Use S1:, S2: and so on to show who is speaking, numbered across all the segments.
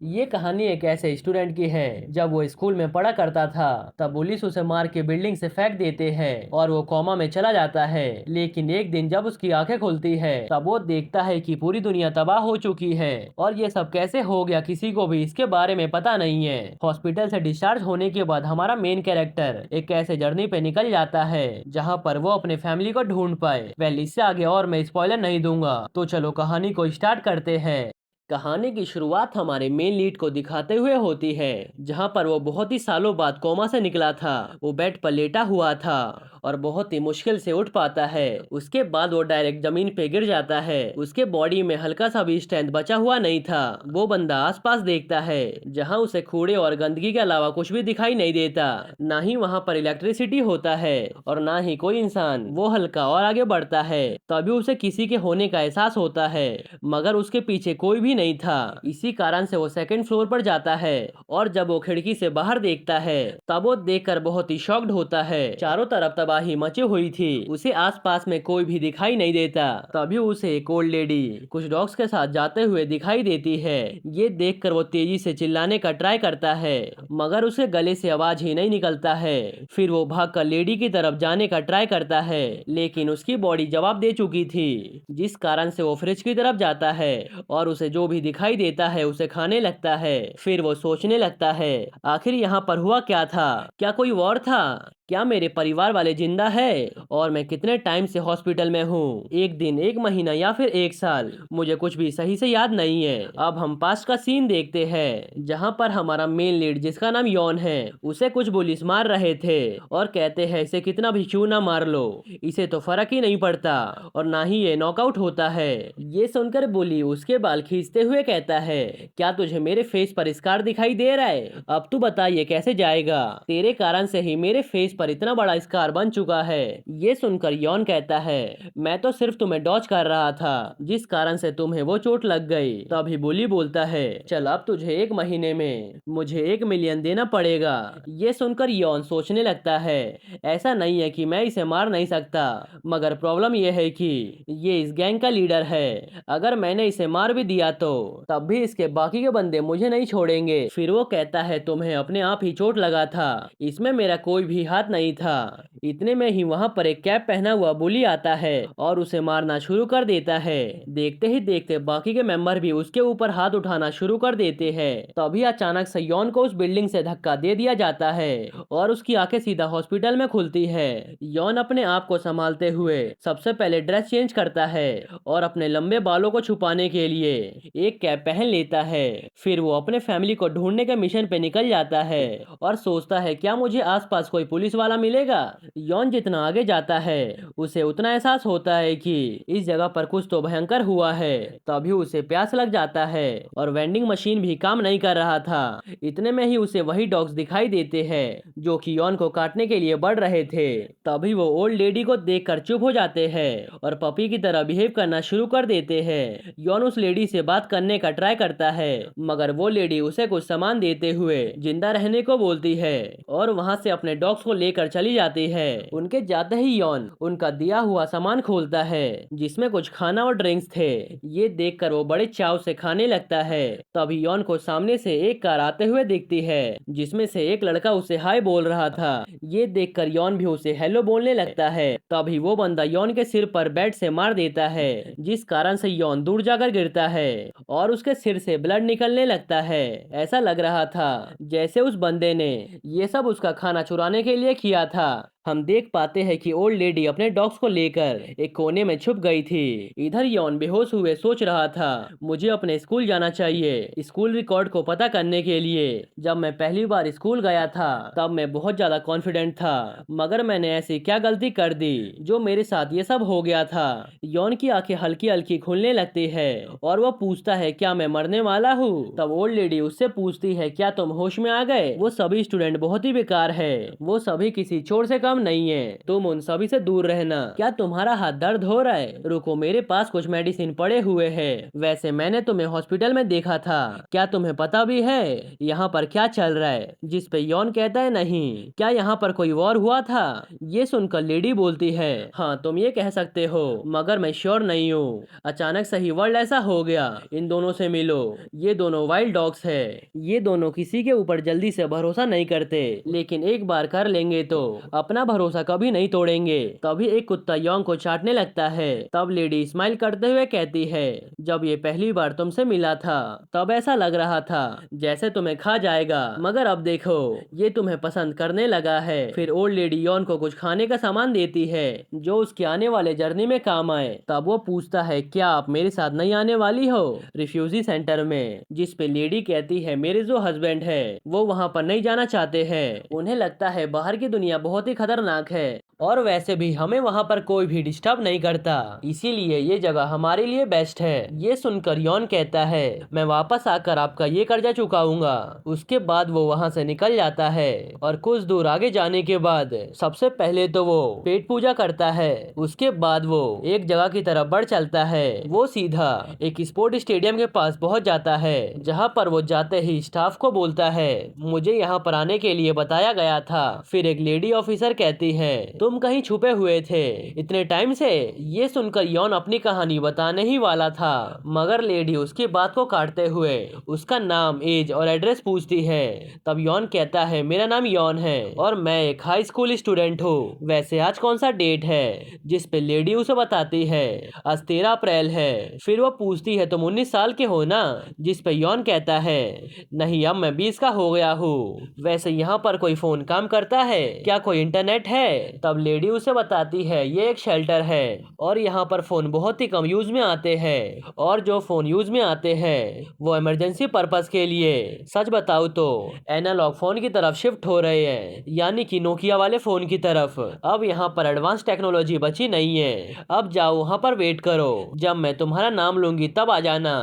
S1: ये कहानी एक ऐसे स्टूडेंट की है। जब वो स्कूल में पढ़ा करता था तब पुलिस उसे मार के बिल्डिंग से फेंक देते हैं और वो कोमा में चला जाता है। लेकिन एक दिन जब उसकी आंखें खुलती है तब वो देखता है कि पूरी दुनिया तबाह हो चुकी है और ये सब कैसे हो गया किसी को भी इसके बारे में पता नहीं है। हॉस्पिटल से डिस्चार्ज होने के बाद हमारा मेन कैरेक्टर एक ऐसे जर्नी पे निकल जाता है जहाँ पर वो अपने फैमिली को ढूंढ पाए। वेल, इससे आगे और मैं स्पॉइलर नहीं दूंगा, तो चलो कहानी को स्टार्ट करते हैं। कहानी की शुरुआत हमारे मेन लीड को दिखाते हुए होती है, जहां पर वो बहुत ही सालों बाद कोमा से निकला था। वो बेड पर लेटा हुआ था और बहुत ही मुश्किल से उठ पाता है। उसके बाद वो डायरेक्ट जमीन पे गिर जाता है। उसके बॉडी में हल्का सा भी स्ट्रेंथ बचा हुआ नहीं था। वो बंदा आसपास देखता है, जहां उसे कूड़े और गंदगी के अलावा कुछ भी दिखाई नहीं देता। ना ही वहां पर इलेक्ट्रिसिटी होता है और ना ही कोई इंसान। वो हल्का और आगे बढ़ता है, तभी उसे किसी के होने का एहसास होता है, मगर उसके पीछे कोई भी नहीं था। इसी कारण से वो सेकंड फ्लोर पर जाता है और जब वो खिड़की से बाहर देखता है तब वो देखकर बहुत ही शॉक्ड होता है। चारों तरफ तबाही मची हुई थी। उसे आसपास में कोई भी दिखाई नहीं देता। तभी उसे एक ओल्ड लेडी कुछ डॉग्स के साथ जाते हुए दिखाई देती है। ये देखकर वो तेजी से चिल्लाने का ट्राई करता है, मगर उसके गले से आवाज ही नहीं निकलता है। फिर वो भागकर लेडी की तरफ जाने का ट्राई करता है, लेकिन उसकी बॉडी जवाब दे चुकी थी, जिस कारण से वो फ्रिज की तरफ जाता है और उसे जो भी दिखाई देता है उसे खाने लगता है। फिर वो सोचने लगता है, आखिर यहाँ पर हुआ क्या था? क्या कोई वॉर था? क्या मेरे परिवार वाले जिंदा है? और मैं कितने टाइम से हॉस्पिटल में हूँ? एक दिन, एक महीना या फिर एक साल? मुझे कुछ भी सही से याद नहीं है। अब हम पास्ट का सीन देखते हैं, जहाँ पर हमारा मेन लीड जिसका नाम यॉन है, उसे कुछ पुलिस मार रहे थे और कहते हैं इसे कितना भी क्यों ना मार लो, इसे तो फर्क ही नहीं पड़ता और ना ही ये नॉकआउट होता है। ये सुनकर बुली उसके बाल खींचते हुए कहता है, क्या तुझे मेरे फेस पर स्कार दिखाई दे रहा है? अब तू बता ये कैसे जाएगा? तेरे कारण से ही मेरे फेस पर इतना बड़ा स्कार बन चुका है। ये सुनकर यॉन कहता है, मैं तो सिर्फ तुम्हें डॉज कर रहा था, जिस कारण से तुम्हें वो चोट लग गई। तभी बुली बोलता है, चल अब तुझे एक महीने में मुझे 1 मिलियन देना पड़ेगा। ये सुनकर यॉन सोचने लगता है, ऐसा नहीं है कि मैं इसे मार नहीं सकता, मगर प्रॉब्लम यह है कि ये इस गैंग का लीडर है। अगर मैंने इसे मार भी दिया तो तब भी इसके बाकी के बंदे मुझे नहीं छोड़ेंगे। फिर वो कहता है, तुम्हें अपने आप ही चोट लगा था, इसमें मेरा कोई भी हाथ नहीं था। इतने में ही वहां पर एक कैप पहना हुआ बुली आता है और उसे मारना शुरू कर देता है। देखते ही देखते बाकी के मेंबर भी उसके ऊपर हाथ उठाना शुरू कर देते हैं। तभी अचानक से यॉन को उस बिल्डिंग से धक्का दे दिया जाता है और उसकी आंखें सीधा हॉस्पिटल में खुलती है। यॉन अपने आप को संभालते हुए सबसे पहले ड्रेस चेंज करता है और अपने लंबे बालों को छुपाने के लिए एक कैप पहन लेता है। फिर वो अपने फैमिली को ढूंढने के मिशन पे निकल जाता है और सोचता है, क्या मुझे आसपास कोई पुलिस वाला मिलेगा? यॉन जितना आगे जाता है उसे उतना एहसास होता है कि इस जगह पर कुछ तो भयंकर हुआ है। तभी उसे प्यास लग जाता है और वेंडिंग मशीन भी काम नहीं कर रहा था। इतने में ही उसे वही डॉग्स दिखाई देते हैं जो कि यॉन को काटने के लिए बढ़ रहे थे। तभी वो ओल्ड लेडी को देखकर चुप हो जाते हैं और पपी की तरह बिहेव करना शुरू कर देते हैं। यॉन उस लेडी से बात करने का ट्राई करता है, मगर वो लेडी उसे कुछ सामान देते हुए जिंदा रहने को बोलती है और वहां से अपने डॉग्स को लेकर चली जाती है। उनके जाते ही यॉन उनका दिया हुआ सामान खोलता है, जिसमें कुछ खाना और ड्रिंक्स थे। ये देखकर वो बड़े चाव से खाने लगता है। तभी यॉन को सामने से एक कार आते हुए दिखती है, जिसमें से एक लड़का उसे हाय बोल रहा था। ये देखकर यॉन भी उसे हेलो बोलने लगता है। तभी वो बंदा यॉन के सिर पर बैट से मार देता है, जिस कारण से यॉन दूर जाकर गिरता है और उसके सिर से ब्लड निकलने लगता है। ऐसा लग रहा था जैसे उस बंदे ने ये सब उसका खाना चुराने के लिए किया था। हम देख पाते हैं कि ओल्ड लेडी अपने डॉग्स को लेकर एक कोने में छुप गई थी। इधर यॉन बेहोश हुए सोच रहा था, मुझे अपने स्कूल जाना चाहिए, स्कूल रिकॉर्ड को पता करने के लिए। जब मैं पहली बार स्कूल गया था तब मैं बहुत ज्यादा कॉन्फिडेंट था, मगर मैंने ऐसी क्या गलती कर दी जो मेरे साथ ये सब हो गया था। यॉन की आंखें हल्की हल्की खुलने लगती है और वो पूछता है, क्या मैं मरने वाला हूँ? तब ओल्ड लेडी उससे पूछती है, क्या तुम होश में आ गए? वो सभी स्टूडेंट बहुत ही बेकार है, वो सभी किसी चोर से काम नहीं है, तुम उन सभी से दूर रहना। क्या तुम्हारा हाथ दर्द हो रहा है? रुको, मेरे पास कुछ मेडिसिन पड़े हुए हैं। वैसे मैंने तुम्हें हॉस्पिटल में देखा था, क्या तुम्हें पता भी है यहाँ पर क्या चल रहा है? जिस पे यॉन कहता है, नहीं, क्या यहाँ पर कोई वॉर हुआ था? ये सुनकर लेडी बोलती है, हाँ तुम ये कह सकते हो, मगर मैं श्योर नहीं हूँ। अचानक से ही वर्ल्ड ऐसा हो गया। इन दोनों से मिलो, ये दोनों वाइल्ड डॉग्स है। ये दोनों किसी के ऊपर जल्दी से भरोसा नहीं करते, लेकिन एक बार कर लेंगे तो अपना भरोसा कभी नहीं तोड़ेंगे। तभी एक कुत्ता यॉन को चाटने लगता है। तब लेडी स्माइल करते हुए कहती है, जब ये पहली बार तुमसे मिला था तब ऐसा लग रहा था जैसे तुम्हें खा जाएगा, मगर अब देखो ये तुम्हें पसंद करने लगा है। फिर ओल्ड लेडी यॉन को कुछ खाने का सामान देती है जो उसके आने वाले जर्नी में काम आए। तब वो पूछता है, क्या आप मेरे साथ नहीं आने वाली हो रिफ्यूजी सेंटर में? जिस पे लेडी कहती है, मेरे जो हस्बैंड है वो वहाँ पर नहीं जाना चाहते हैं। उन्हें लगता है बाहर की दुनिया बहुत ही खतरनाक है और वैसे भी हमें वहाँ पर कोई भी डिस्टर्ब नहीं करता, इसीलिए ये जगह हमारे लिए बेस्ट है। ये सुनकर यॉन कहता है, मैं वापस आकर आपका ये कर्जा चुकाऊंगा। उसके बाद वो वहाँ से निकल जाता है और कुछ दूर आगे जाने के बाद सबसे पहले तो वो पेट पूजा करता है। उसके बाद वो एक जगह की तरफ बढ़ चलता है। वो सीधा एक स्पोर्ट स्टेडियम के पास पहुँच जाता है, जहाँ पर वो जाते ही स्टाफ को बोलता है, मुझे यहाँ पर आने के लिए बताया गया था। फिर एक लेडी ऑफिसर कहती है, तुम कहीं छुपे हुए थे इतने टाइम से? ये सुनकर यॉन अपनी कहानी बताने ही वाला था, मगर लेडी उसकी बात को काटते हुए उसका नाम, एज और एड्रेस पूछती है। तब यॉन कहता है, मेरा नाम यॉन है और मैं एक हाई स्कूल स्टूडेंट हूँ। वैसे आज कौन सा डेट है? जिस पे लेडी उसे बताती है, आज 13 अप्रैल है। फिर वो पूछती है, तुम 19 साल के हो ना? जिस पे यॉन कहता है, नहीं, अब मैं 20 का हो गया हूँ। वैसे यहाँ पर कोई फोन काम करता है क्या? कोई इंटरनेट है? तब लेडी उसे बताती है, ये एक शेल्टर है और यहाँ पर फोन बहुत ही कम यूज में आते हैं और जो फोन यूज में आते हैं वो इमरजेंसी पर्पस के लिए। सच बताऊं तो एनालॉग फोन की तरफ शिफ्ट हो रहे हैं, यानी कि नोकिया वाले फोन की तरफ। अब यहाँ पर एडवांस टेक्नोलॉजी बची नहीं है। अब जाओ वहाँ पर वेट करो, जब मैं तुम्हारा नाम लूंगी तब आ जाना।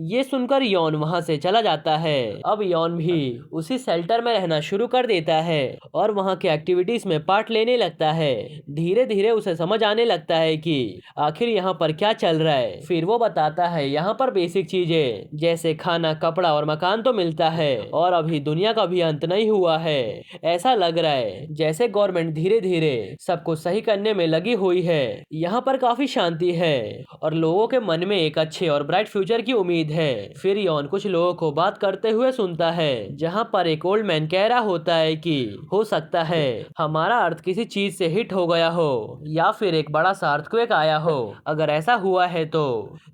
S1: ये सुनकर यॉन वहाँ से चला जाता है। अब यॉन भी उसी शेल्टर में रहना शुरू कर देता है और वहाँ के एक्टिविटीज में पार्ट लेने लगता है। धीरे धीरे उसे समझ आने लगता है कि आखिर यहाँ पर क्या चल रहा है। फिर वो बताता है, यहाँ पर बेसिक चीजें जैसे खाना, कपड़ा और मकान तो मिलता है और अभी दुनिया का भी अंत नहीं हुआ है। ऐसा लग रहा है जैसे गवर्नमेंट धीरे धीरे सबको सही करने में लगी हुई है। यहाँ पर काफी शांति है और लोगों के मन में एक अच्छे और ब्राइट फ्यूचर की उम्मीद है। फिर यॉन कुछ लोगों को बात करते हुए सुनता है, जहाँ पर एक ओल्ड मैन कह रहा होता है कि हो सकता है हमारा अर्थ किसी चीज से हिट हो गया हो या फिर एक बड़ा सा अर्थक्वेक आया हो। अगर ऐसा हुआ है तो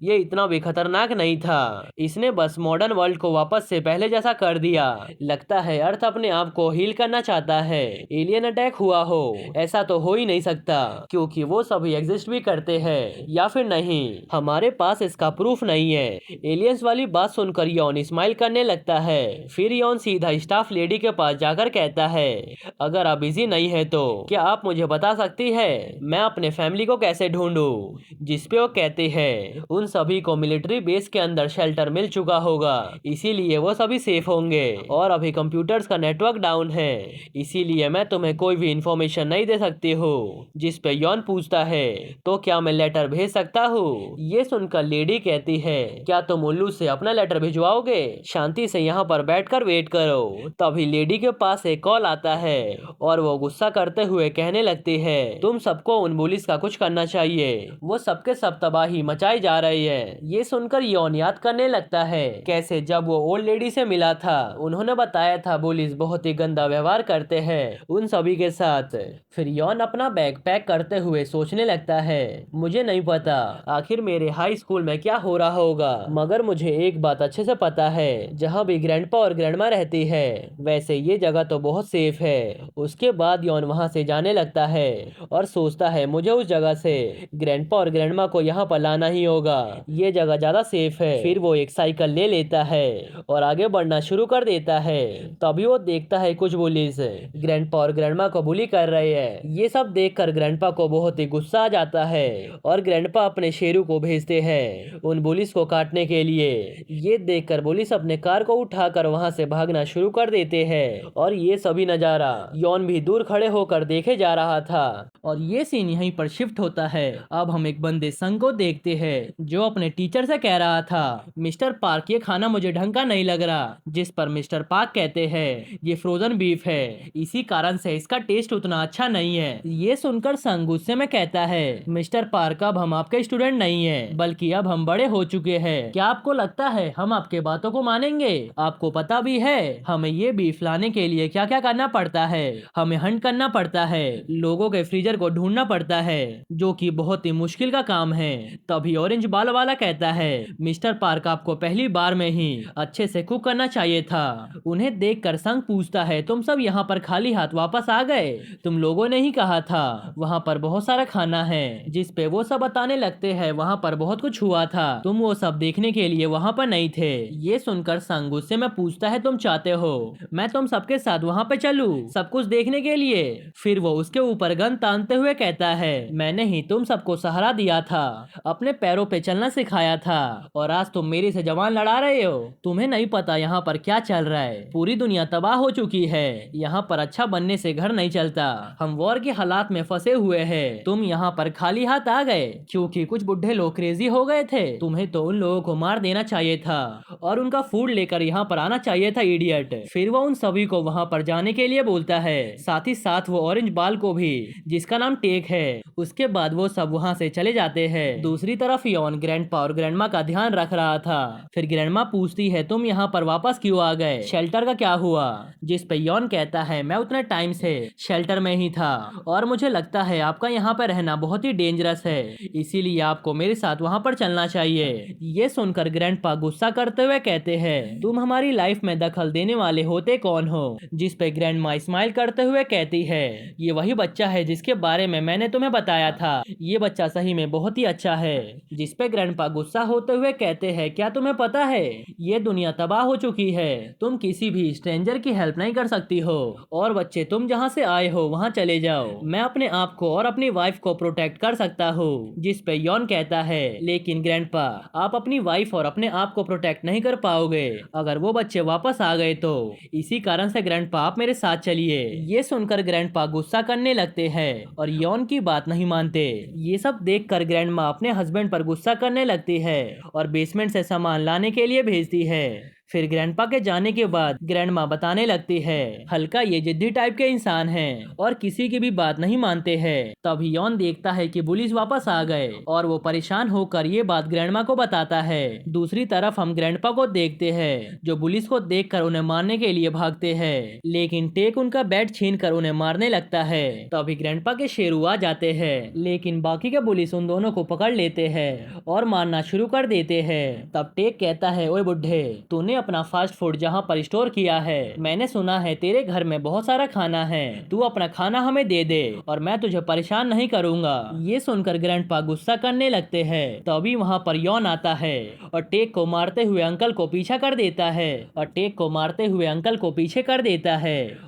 S1: ये इतना भी खतरनाक नहीं था, इसने बस मॉडर्न वर्ल्ड को वापस से पहले जैसा कर दिया। लगता है अर्थ अपने आप को हील करना चाहता है। एलियन अटैक हुआ हो, ऐसा तो हो ही नहीं सकता क्योंकि वो सभी एग्जिस्ट भी करते हैं, या फिर नहीं, हमारे पास इसका प्रूफ नहीं है। एलियंस वाली बात सुनकर यॉन स्माइल करने लगता है। फिर यॉन सीधा स्टाफ लेडी के पास जाकर कहता है, अगर आप बिजी नहीं है तो क्या आप मुझे बता सकती है मैं अपने फैमिली को कैसे ढूंढूं? जिसपे वो कहते हैं, उन सभी को मिलिट्री बेस के अंदर शेल्टर मिल चुका होगा, इसीलिए वो सभी सेफ होंगे और अभी कंप्यूटर्स का नेटवर्क डाउन है, इसीलिए मैं तुम्हें कोई भी इंफॉर्मेशन नहीं दे सकती हूँ। जिस पे यॉन पूछता है, तो क्या मैं लेटर भेज सकता हूँ? ये सुनकर लेडी कहती है, क्या तुम उल्लू से अपना लेटर भिजवाओगे? शांति से यहाँ पर बैठकर वेट करो। तभी लेडी के पास एक कॉल आता है और वो गुस्सा करते हुए कहने लगती है, तुम सबको उन पुलिस का कुछ करना चाहिए, वो सबके सब तबाही मचाई जा रही है। ये सुनकर यॉन याद करने लगता है कैसे जब वो ओल्ड लेडी से मिला था उन्होंने बताया था पुलिस बहुत ही गंदा व्यवहार करते हैं उन सभी के साथ। फिर यॉन अपना बैग पैक करते हुए सोचने लगता है, मुझे नहीं पता आखिर मेरे हाई स्कूल में क्या हो रहा होगा, मगर मुझे एक बात अच्छे से पता है, जहाँ भी ग्रैंडपा और ग्रैंडमा रहती है वैसे ये जगह तो बहुत सेफ है। उसके बाद यॉन वहाँ से जाने लगता है और सोचता है, मुझे उस जगह से ग्रैंडपा और ग्रैंडमा को यहाँ पर लाना ही होगा, ये जगह ज्यादा सेफ है। फिर वो एक साइकिल ले लेता है और आगे बढ़ना शुरू कर देता है। तभी वो देखता है कुछ पुलिस ग्रैंडपा और ग्रैंडमा को बुली कर रहे हैं। ये सब देखकर ग्रैंडपा को बहुत ही गुस्सा आ जाता है और ग्रैंडपा अपने शेरू को भेजते हैं उन पुलिस को काटने के लिए। ये देखकर पुलिस अपने कार को उठाकर वहाँ से भागना शुरू कर देते हैं और ये सभी नजारा यॉन भी दूर खड़े होकर देखे जा रहा रहा था। और ये सीन यहीं पर शिफ्ट होता है। अब हम एक बंदे संग को देखते हैं जो अपने टीचर से कह रहा था, मिस्टर पार्क ये खाना मुझे ढंग का नहीं लग रहा। जिस पर मिस्टर पार्क कहते हैं ये फ्रोजन बीफ है, इसी कारण से इसका टेस्ट उतना अच्छा नहीं है। ये सुनकर संग गुस्से में कहता है, मिस्टर पार्क अब हम आपके स्टूडेंट नहीं है, बल्कि अब हम बड़े हो चुके हैं। क्या आपको लगता है हम आपके बातों को मानेंगे? आपको पता भी है हमें ये बीफ लाने के लिए क्या क्या करना पड़ता है। हमें हंट करना पड़ता है, लोगों के फ्रीजर को ढूंढना पड़ता है, जो कि बहुत ही मुश्किल का काम है। तभी ऑरेंज बाल वाला कहता है, मिस्टर पार्क आपको पहली बार में ही अच्छे से कुक करना चाहिए था। उन्हें देखकर संग पूछता है, तुम सब यहाँ पर खाली हाथ वापस आ गए? तुम लोगों ने ही कहा था वहाँ पर बहुत सारा खाना है। जिस पे वो सब बताने लगते हैं वहाँ पर बहुत कुछ हुआ था, तुम वो सब देखने के लिए वहाँ पर नहीं थे। ये सुनकर संग गुस्से में पूछता है, तुम चाहते हो मैं तुम सबके साथ वहाँ पे चलूं सब कुछ देखने के लिए? फिर वो उसके ऊपर गन तानते हुए कहता है, मैंने ही तुम सबको सहारा दिया था, अपने पैरों पे चलना सिखाया था, और आज तुम मेरे से जवान लड़ा रहे हो। तुम्हें नहीं पता यहाँ पर क्या चल रहा है। पूरी दुनिया तबाह हो चुकी है। यहाँ पर अच्छा बनने से घर नहीं चलता। हम वॉर के हालात में फंसे हुए हैं। तुम यहाँ पर खाली हाथ आ गए क्योंकि कुछ बुढ़े लोग क्रेजी हो गए थे। तुम्हें तो उन लोगों को मार देना चाहिए था और उनका फूड लेकर यहाँ पर आना चाहिए था, इडियट। फिर वो उन सभी को वहाँ पर जाने के लिए बोलता है, साथ ही साथ वो ऑरेंज बाल को भी, जिसका नाम टेक है। उसके बाद वो सब वहाँ से चले जाते हैं। दूसरी तरफ यॉन ग्रैंडपा और ग्रैंडमा का ध्यान रख रहा था। फिर ग्रैंडमा पूछती है, तुम यहाँ पर वापस क्यों आ गए? शेल्टर का क्या हुआ? जिस पे यॉन कहता है, मैं उतने टाइम से शेल्टर में ही था और मुझे लगता है आपका यहाँ पर रहना बहुत ही डेंजरस है, इसीलिए आपको मेरे साथ वहाँ पर चलना चाहिए। ये सुनकर ग्रैंडपा गुस्सा करते हुए कहते हैं, तुम हमारी लाइफ में दखल देने वाले होते कौन हो? जिस पे ग्रैंडमा स्माइल करते हुए कहती है, ये वही बच्चा है जिसके बारे में मैंने तुम्हें बताया था। ये बच्चा सही में बहुत ही अच्छा है। जिस पे ग्रैंडपा गुस्सा होते हुए कहते हैं, क्या तुम्हें पता है ये दुनिया तबाह हो चुकी है, तुम किसी भी स्ट्रेंजर की हेल्प नहीं कर सकती हो, और बच्चे तुम जहाँ से आए हो वहाँ चले जाओ, मैं अपने आप को और अपनी वाइफ को प्रोटेक्ट कर सकता हूँ। जिस पे यॉन कहता है, लेकिन ग्रैंडपा आप अपनी वाइफ और अपने आप को प्रोटेक्ट नहीं कर पाओगे अगर वो बच्चे वापस आ गए तो। इसी कारण से ग्रैंडपा आप मेरे साथ चलिए। ये सुनकर ग्रैंडपा गुस्सा करने लगते हैं और यॉन की बात नहीं मानते। ये सब देखकर ग्रैंडमा अपने हस्बैंड पर गुस्सा करने लगती है और बेसमेंट से सामान लाने के लिए भेजती है। फिर ग्रैंडपा के जाने के बाद ग्रैंडमा बताने लगती है, हल्का ये जिद्दी टाइप के इंसान हैं और किसी की भी बात नहीं मानते हैं। तभी यॉन देखता है कि पुलिस वापस आ गए और वो परेशान होकर ये बात ग्रैंडमा को बताता है। दूसरी तरफ हम ग्रैंडपा को देखते हैं जो पुलिस को देखकर उन्हें मारने के लिए भागते हैं, लेकिन टेक उनका बैट छीन कर उन्हें मारने लगता है। तभी ग्रैंडपा के शेरू आ जाते हैं, लेकिन बाकी के पुलिस उन दोनों को पकड़ लेते हैं और मारना शुरू कर देते हैं। तब टेक कहता है, ओए बुड्ढे, तूने अपना फास्ट फूड जहाँ पर स्टोर किया है, मैंने सुना है तेरे घर में बहुत सारा खाना है, तू अपना खाना हमें दे दे और मैं तुझे परेशान नहीं करूंगा। ये सुनकर ग्रैंडपा गुस्सा करने लगते हैं। तभी वहाँ पर यॉन आता है और टेक को मारते हुए अंकल को पीछा कर देता है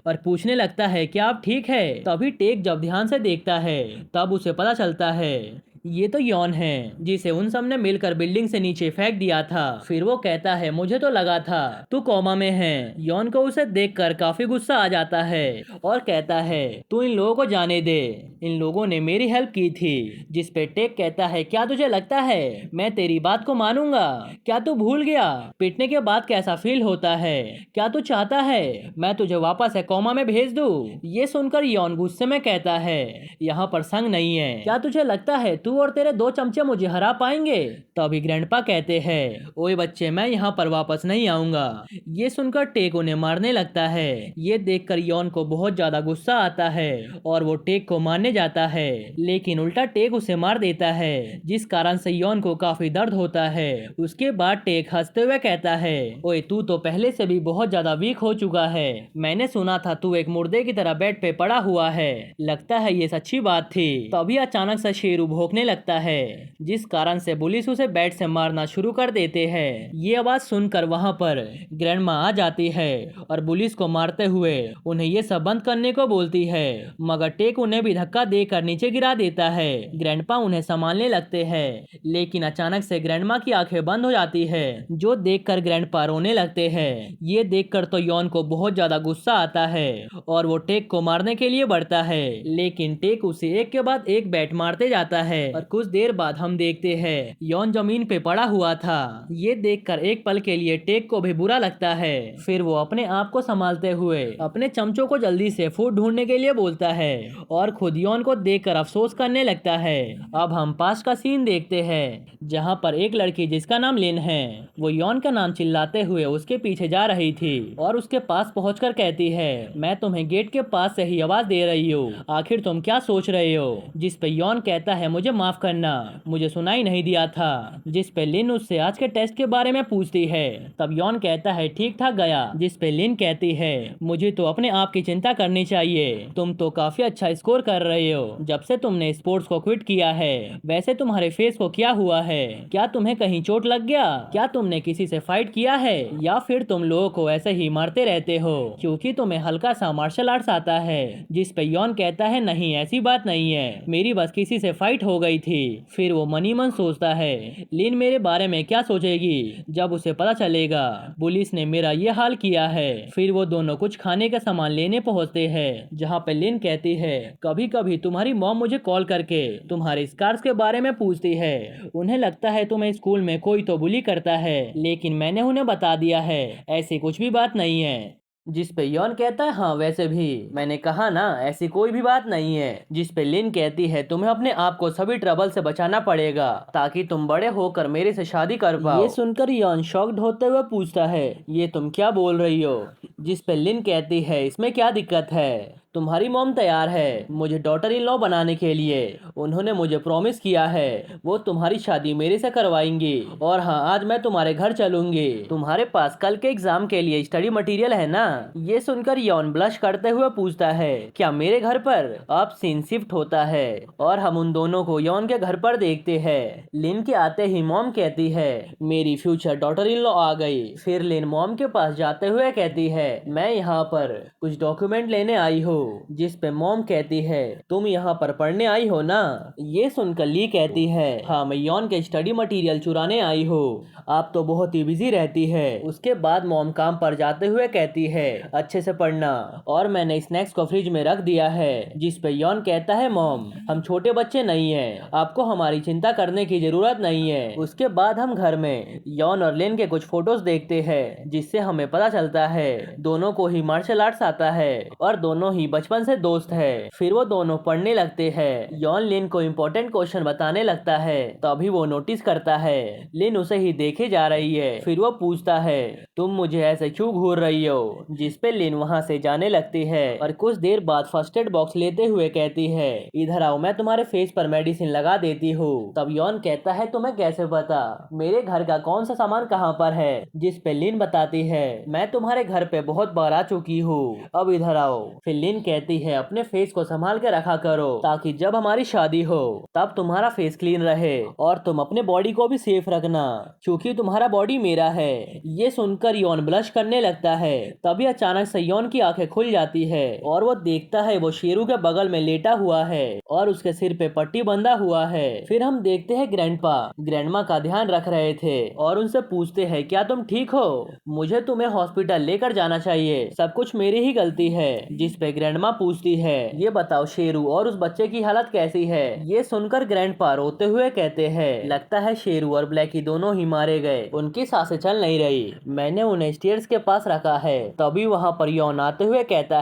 S1: और पूछने लगता है, क्या आप ठीक है? तभी टेक जब ध्यान से देखता है तब उसे पता चलता है ये तो यॉन है जिसे उन सब ने मिलकर बिल्डिंग से नीचे फेंक दिया था। फिर वो कहता है, मुझे तो लगा था तू कोमा में है। यॉन को उसे देखकर काफी गुस्सा आ जाता है और कहता है, तू इन लोगों को जाने दे, इन लोगों ने मेरी हेल्प की थी। जिस पे टेक कहता है, क्या तुझे लगता है मैं तेरी बात को मानूंगा? क्या तू भूल गया पिटने के बाद कैसा फील होता है? क्या तू चाहता है मैं तुझे वापस है कोमा में भेज दूं? ये सुनकर यॉन गुस्से में कहता है, यहाँ पर संग नहीं है, क्या तुझे लगता है तू और तेरे 2 चमचे मुझे हरा पाएंगे? तभी ग्रैंडपा कहते हैं, ओए बच्चे, मैं यहाँ पर वापस नहीं आऊंगा। ये सुनकर टेक उन्हें मारने लगता है। ये देखकर यॉन को बहुत ज्यादा गुस्सा आता है और वो टेक को मारने जाता है, लेकिन उल्टा टेक उसे मार देता है, जिस कारण से यॉन को काफी दर्द होता है। उसके बाद टेक हंसते हुए कहता है, ओए तू तो पहले से भी बहुत ज्यादा वीक हो चुका है, मैंने सुना था तू एक मुर्दे की तरह बेड पे पड़ा हुआ है, लगता है ये सच्ची बात थी। तभी अचानक से शेरू भौंकने उठने लगता है, जिस कारण से पुलिस उसे बैट से मारना शुरू कर देते हैं। ये आवाज सुनकर वहाँ पर ग्रैंडमा आ जाती है और पुलिस को मारते हुए उन्हें ये सब बंद करने को बोलती है, मगर टेक उन्हें भी धक्का देकर नीचे गिरा देता है। ग्रैंडपा उन्हें संभालने लगते हैं, लेकिन अचानक से ग्रैंडमा की आंखें बंद हो जाती है, जो देखकर ग्रैंडपा रोने लगते हैं। ये देखकर तो यॉन को बहुत ज्यादा गुस्सा आता है और वो टेक को मारने के लिए बढ़ता है, लेकिन टेक उसे एक के बाद एक बैट मारते जाता है और कुछ देर बाद हम देखते हैं यॉन जमीन पे पड़ा हुआ था। ये देखकर एक पल के लिए टेक को भी बुरा लगता है। फिर वो अपने आप को संभालते हुए अपने चमचों को जल्दी से फूड ढूंढने के लिए बोलता है और खुद यॉन को देखकर अफसोस करने लगता है। अब हम पास का सीन देखते हैं, जहाँ पर एक लड़की जिसका नाम लिन है, वो यॉन का नाम चिल्लाते हुए उसके पीछे जा रही थी और उसके पास पहुंचकर कहती है, मैं तुम्हें गेट के पास से ही आवाज दे रही हूँ, आखिर तुम क्या सोच रहे हो? जिस पे यॉन कहता है, मुझे माफ करना, मुझे सुनाई नहीं दिया था। जिस पे लिन उससे आज के टेस्ट के बारे में पूछती है। तब यॉन कहता है, ठीक ठाक गया। जिस पे लिन कहती है, मुझे तो अपने आप की चिंता करनी चाहिए, तुम तो काफी अच्छा स्कोर कर रहे हो जब से तुमने स्पोर्ट्स को क्विट किया है। वैसे तुम्हारे फेस को क्या हुआ है? क्या तुम्हें कहीं चोट लग गया? क्या तुमने किसी से फाइट किया है, या फिर तुम लोगों को ऐसे ही मारते रहते हो क्योंकि तुम्हें हल्का सा मार्शल आर्ट्स आता है? जिस पे यॉन कहता है, नहीं ऐसी बात नहीं है, मेरी बस किसी से फाइट हो गई थी। फिर वो मनी मन सोचता है, लिन मेरे बारे में क्या सोचेगी जब उसे पता चलेगा पुलिस ने मेरा ये हाल किया है। फिर वो दोनों कुछ खाने का सामान लेने पहुंचते हैं, जहाँ पे लिन कहती है, कभी कभी तुम्हारी मॉम मुझे कॉल करके तुम्हारे स्कार्स के बारे में पूछती है, उन्हें लगता है तुम्हें स्कूल में कोई तो बुली करता है, लेकिन मैंने उन्हें बता दिया है ऐसी कुछ भी बात नहीं है। जिस पे यॉन कहता है, हाँ वैसे भी मैंने कहा ना, ऐसी कोई भी बात नहीं है। जिस पे लिन कहती है, तुम्हें अपने आप को सभी ट्रबल से बचाना पड़ेगा ताकि तुम बड़े होकर मेरे से शादी कर पाओ। ये सुनकर यॉन शॉक्ड होते हुए पूछता है, ये तुम क्या बोल रही हो? जिस पे लिन कहती है, इसमें क्या दिक्कत है, तुम्हारी मॉम तैयार है मुझे डॉटर इन लॉ बनाने के लिए। उन्होंने मुझे प्रॉमिस किया है वो तुम्हारी शादी मेरे से करवाएंगी। और हाँ, आज मैं तुम्हारे घर चलूंगी। तुम्हारे पास कल के एग्जाम के लिए स्टडी मटेरियल है ना? ये सुनकर यॉन ब्लश करते हुए पूछता है, क्या मेरे घर पर? अब सीन शिफ्ट होता है और हम उन दोनों को यॉन के घर पर देखते हैं। लिन के आते ही मॉम कहती है, मेरी फ्यूचर डॉटर इन लॉ आ गई। फिर लिन मॉम के पास जाते हुए कहती है, मैं यहाँ पर कुछ डॉक्यूमेंट लेने आई हूँ। जिस पे मॉम कहती है, तुम यहाँ पर पढ़ने आई हो ना? ये सुनकर ली कहती है, हाँ मैं यॉन के स्टडी मटेरियल चुराने आई हूँ। आप तो बहुत ही बिजी रहती है। उसके बाद मॉम काम पर जाते हुए कहती है, अच्छे से पढ़ना, और मैंने स्नैक्स को फ्रिज में रख दिया है। जिस पे यॉन कहता है, मॉम हम छोटे बच्चे नहीं हैं, आपको हमारी चिंता करने की जरूरत नहीं है। उसके बाद हम घर में यॉन और लेन के कुछ फोटोज देखते हैं, जिससे हमें पता चलता है दोनों को ही मार्शल आर्ट्स आता है और दोनों ही बचपन से दोस्त है। फिर वो दोनों पढ़ने लगते हैं। यॉन लिन को इम्पोर्टेंट क्वेश्चन बताने लगता है, तभी वो नोटिस करता है लिन उसे ही देखे जा रही है। फिर वो पूछता है, तुम मुझे ऐसे क्यों घूर रही हो? जिस पे लिन वहाँ से जाने लगती है और कुछ देर बाद फर्स्ट एड बॉक्स लेते हुए कहती है, इधर आओ मैं तुम्हारे फेस पर मेडिसिन लगा देती हूँ। तब यॉन कहता है, तुम्हें कैसे पता मेरे घर का कौन सा सामान कहाँ पर है? जिस पे लिन बताती है, मैं तुम्हारे घर पे बहुत बार आ चुकी हूँ, अब इधर आओ। फिर लिन कहती है, अपने फेस को संभाल के रखा करो ताकि जब हमारी शादी हो तब तुम्हारा फेस क्लीन रहे, और तुम अपने बॉडी को भी सेफ रखना क्योंकि तुम्हारा बॉडी मेरा है। ये सुनकर यॉन ब्लश करने लगता है। तभी अचानक से यॉन की आंखें खुल जाती है और वो देखता है वो शेरू के बगल में लेटा हुआ है और उसके सिर पे पट्टी बंधा हुआ है। फिर हम देखते हैं ग्रैंडपा ग्रैंडमा का ध्यान रख रहे थे और उनसे पूछते हैं, क्या तुम ठीक हो? मुझे तुम्हें हॉस्पिटल लेकर जाना चाहिए, सब कुछ मेरी ही गलती है। जिस पे ग्रैंडमा पूछती है, ये बताओ शेरू और उस बच्चे की हालत कैसी है? ये सुनकर ग्रैंडपा रोते हुए कहते हैं, लगता है शेरू और ब्लैकी दोनों ही मारे गए, उनकी सांसें चल नहीं रही, मैंने उन्हें स्टेयर्स के पास रखा है। तभी वहाँ पर यॉन आते हुए कहता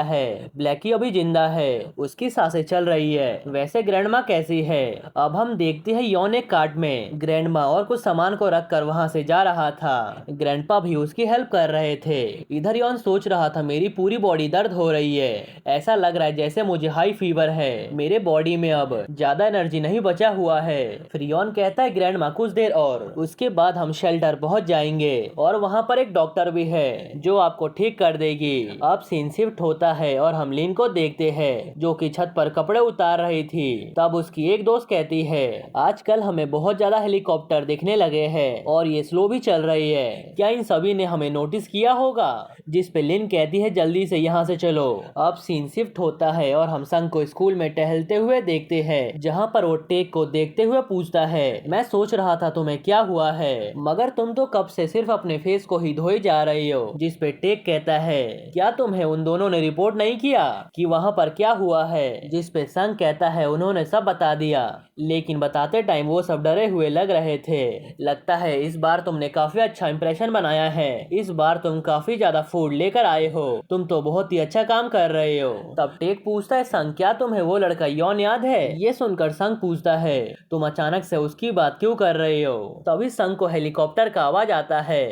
S1: है, ब्लैकी अभी जिंदा है, उसकी सांसें चल रही है। वैसे ग्रैंडमा कैसी है? अब हम देखते हैं यॉन एक कार्ट में ग्रैंडमा और कुछ सामान को रखकर वहाँ से जा रहा था। ग्रैंडपा भी उसकी हेल्प कर रहे थे। इधर यॉन सोच रहा रहा था मेरी पूरी बॉडी दर्द हो रही है, ऐसा लग रहा है जैसे मुझे हाई फीवर है, मेरे बॉडी में अब ज्यादा एनर्जी नहीं बचा हुआ है। फिर यॉन कहता है ग्रैंडमा कुछ देर और उसके बाद हम शेल्टर पहुंच जाएंगे और वहाँ पर एक डॉक्टर भी है जो आपको ठीक कर देगी। अब सीन शिफ्ट होता है और हम लिन को देखते हैं जो कि छत पर कपड़े उतार रही थी। तब उसकी एक दोस्त कहती है आजकल हमें बहुत ज्यादा हेलीकॉप्टर दिखने लगे हैं और ये स्लो भी चल रही है, क्या इन सभी ने हमें नोटिस किया होगा? जिस पे लिन कहती है जल्दी से यहाँ से चलो। अब सीन शिफ्ट होता है और हम संग को स्कूल में टहलते हुए देखते हैं जहाँ पर वो टेक को देखते हुए पूछता है मैं सोच रहा था तुम्हें क्या हुआ है, मगर तुम तो कब से सिर्फ अपने फेस को ही धोए जा रही हो। जिस पे टेक कहता है क्या तुम्हें उन दोनों ने रिपोर्ट नहीं किया कि वहाँ पर क्या हुआ है? जिस पे संग कहता है उन्होंने सब बता दिया, लेकिन बताते टाइम वो सब डरे हुए लग रहे थे। लगता है इस बार तुमने काफी अच्छा इंप्रेशन बनाया है, इस बार तुम काफी ज्यादा फूड लेकर आए हो, तुम तो बहुत ही अच्छा काम कर रहे हो। तब टेक पूछता है संग क्या तुम्हें वो लड़का यॉन याद है? ये सुनकर संग पूछता है तुम अचानक से उसकी बात क्यों कर रहे हो? तभी संग को हेलीकॉप्टर का आवाज आता है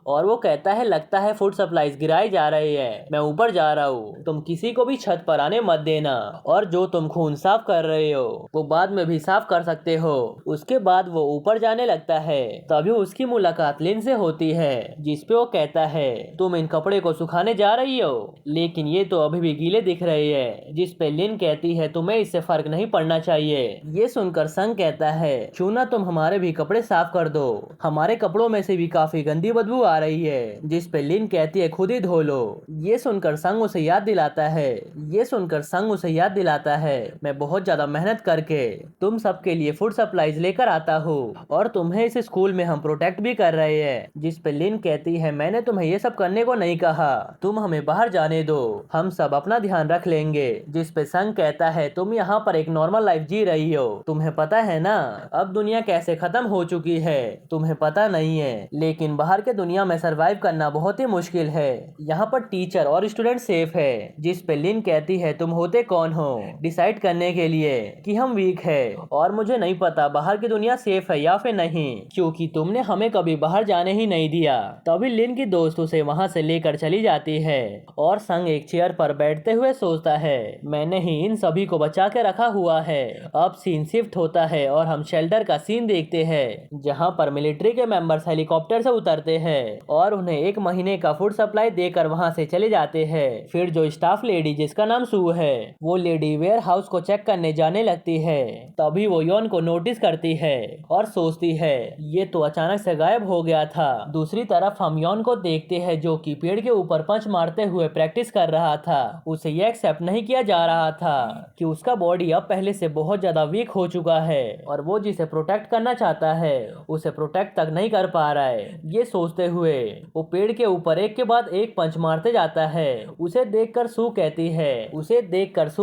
S1: और वो कहता है लगता है फूड सप्लाईज गिराई जा रही है, मैं ऊपर जा रहा हूँ, तुम किसी को भी छत पर आने मत देना, और जो तुम खून साफ कर रहे हो वो बाद में भी साफ कर सकते हो। उसके बाद वो ऊपर जाने लगता है। तभी उसकी मुलाकात लिन से होती है जिसपे वो कहता है तुम इन कपड़े को सुखाने जा रही हो, लेकिन ये तो अभी भी गीले दिख रहे हैं। जिस पे लिन कहती है तुम्हें इससे फर्क नहीं पड़ना चाहिए। ये सुनकर संग कहता है क्यों ना तुम हमारे भी कपड़े साफ कर दो, हमारे कपड़ों में से भी काफी गंदी बदबू आ रही है। जिस पे लिन कहती है खुद ही धो लो। ये सुनकर संग उसे याद दिलाता है मैं बहुत ज्यादा मेहनत करके तुम सबके लिए फूड सप्लाईज लेकर आता हूँ और तुम्हें इस स्कूल में हम प्रोटेक्ट भी कर रहे हैं। जिस पे लिन कहती है मैंने तुम्हें ये सब करने को नहीं कहा, तुम हमें बाहर जाने दो, हम सब अपना ध्यान रख लेंगे। जिस पे संग कहता है तुम यहाँ पर एक नॉर्मल लाइफ जी रही हो, तुम्हें पता है ना अब दुनिया कैसे खत्म हो चुकी है, तुम्हें पता नहीं है, लेकिन बाहर के दुनिया में सरवाइव करना बहुत ही मुश्किल है, यहाँ पर टीचर और स्टूडेंट सेफ है। जिस पे लिन कहती है तुम होते कौन हो डिसाइड करने के लिए कि हम वीक है, और मुझे नहीं पता बाहर की दुनिया सेफ है या फिर नहीं, क्योंकि तुमने हमें कभी बाहर जाने ही नहीं दिया। तभी लिन की दोस्त उसे वहाँ से लेकर चली जाती है और संग एक चेयर पर बैठते हुए सोचता है मैंने ही इन सभी को बचा के रखा हुआ है। अब सीन शिफ्ट होता है और हम शेल्टर का सीन देखते हैं जहाँ पर मिलिट्री के मेंबर्स हेलीकॉप्टर से उतरते हैं और उन्हें 1 महीने का फूड सप्लाई देकर वहाँ से चले जाते हैं। फिर जो स्टाफ लेडी जिसका नाम सू है वो लेडी वेयर हाउस को चेक करने जाने लगती है। तभी वो यॉन को नोटिस करती है और सोचती है ये तो अचानक से गायब हो गया था। दूसरी तरफ हम यॉन को देखते हैं जो कि पेड़ के ऊपर पंच मारते हुए प्रैक्टिस कर रहा था। उसे ये एक्सेप्ट नहीं किया जा रहा था कि उसका बॉडी अब पहले से बहुत ज्यादा वीक हो चुका है और वो जिसे प्रोटेक्ट करना चाहता है उसे प्रोटेक्ट तक नहीं कर पा रहा है। ये सोचते हुए वो पेड़ के ऊपर एक के बाद एक पंच मारते जाता है। उसे देखकर सू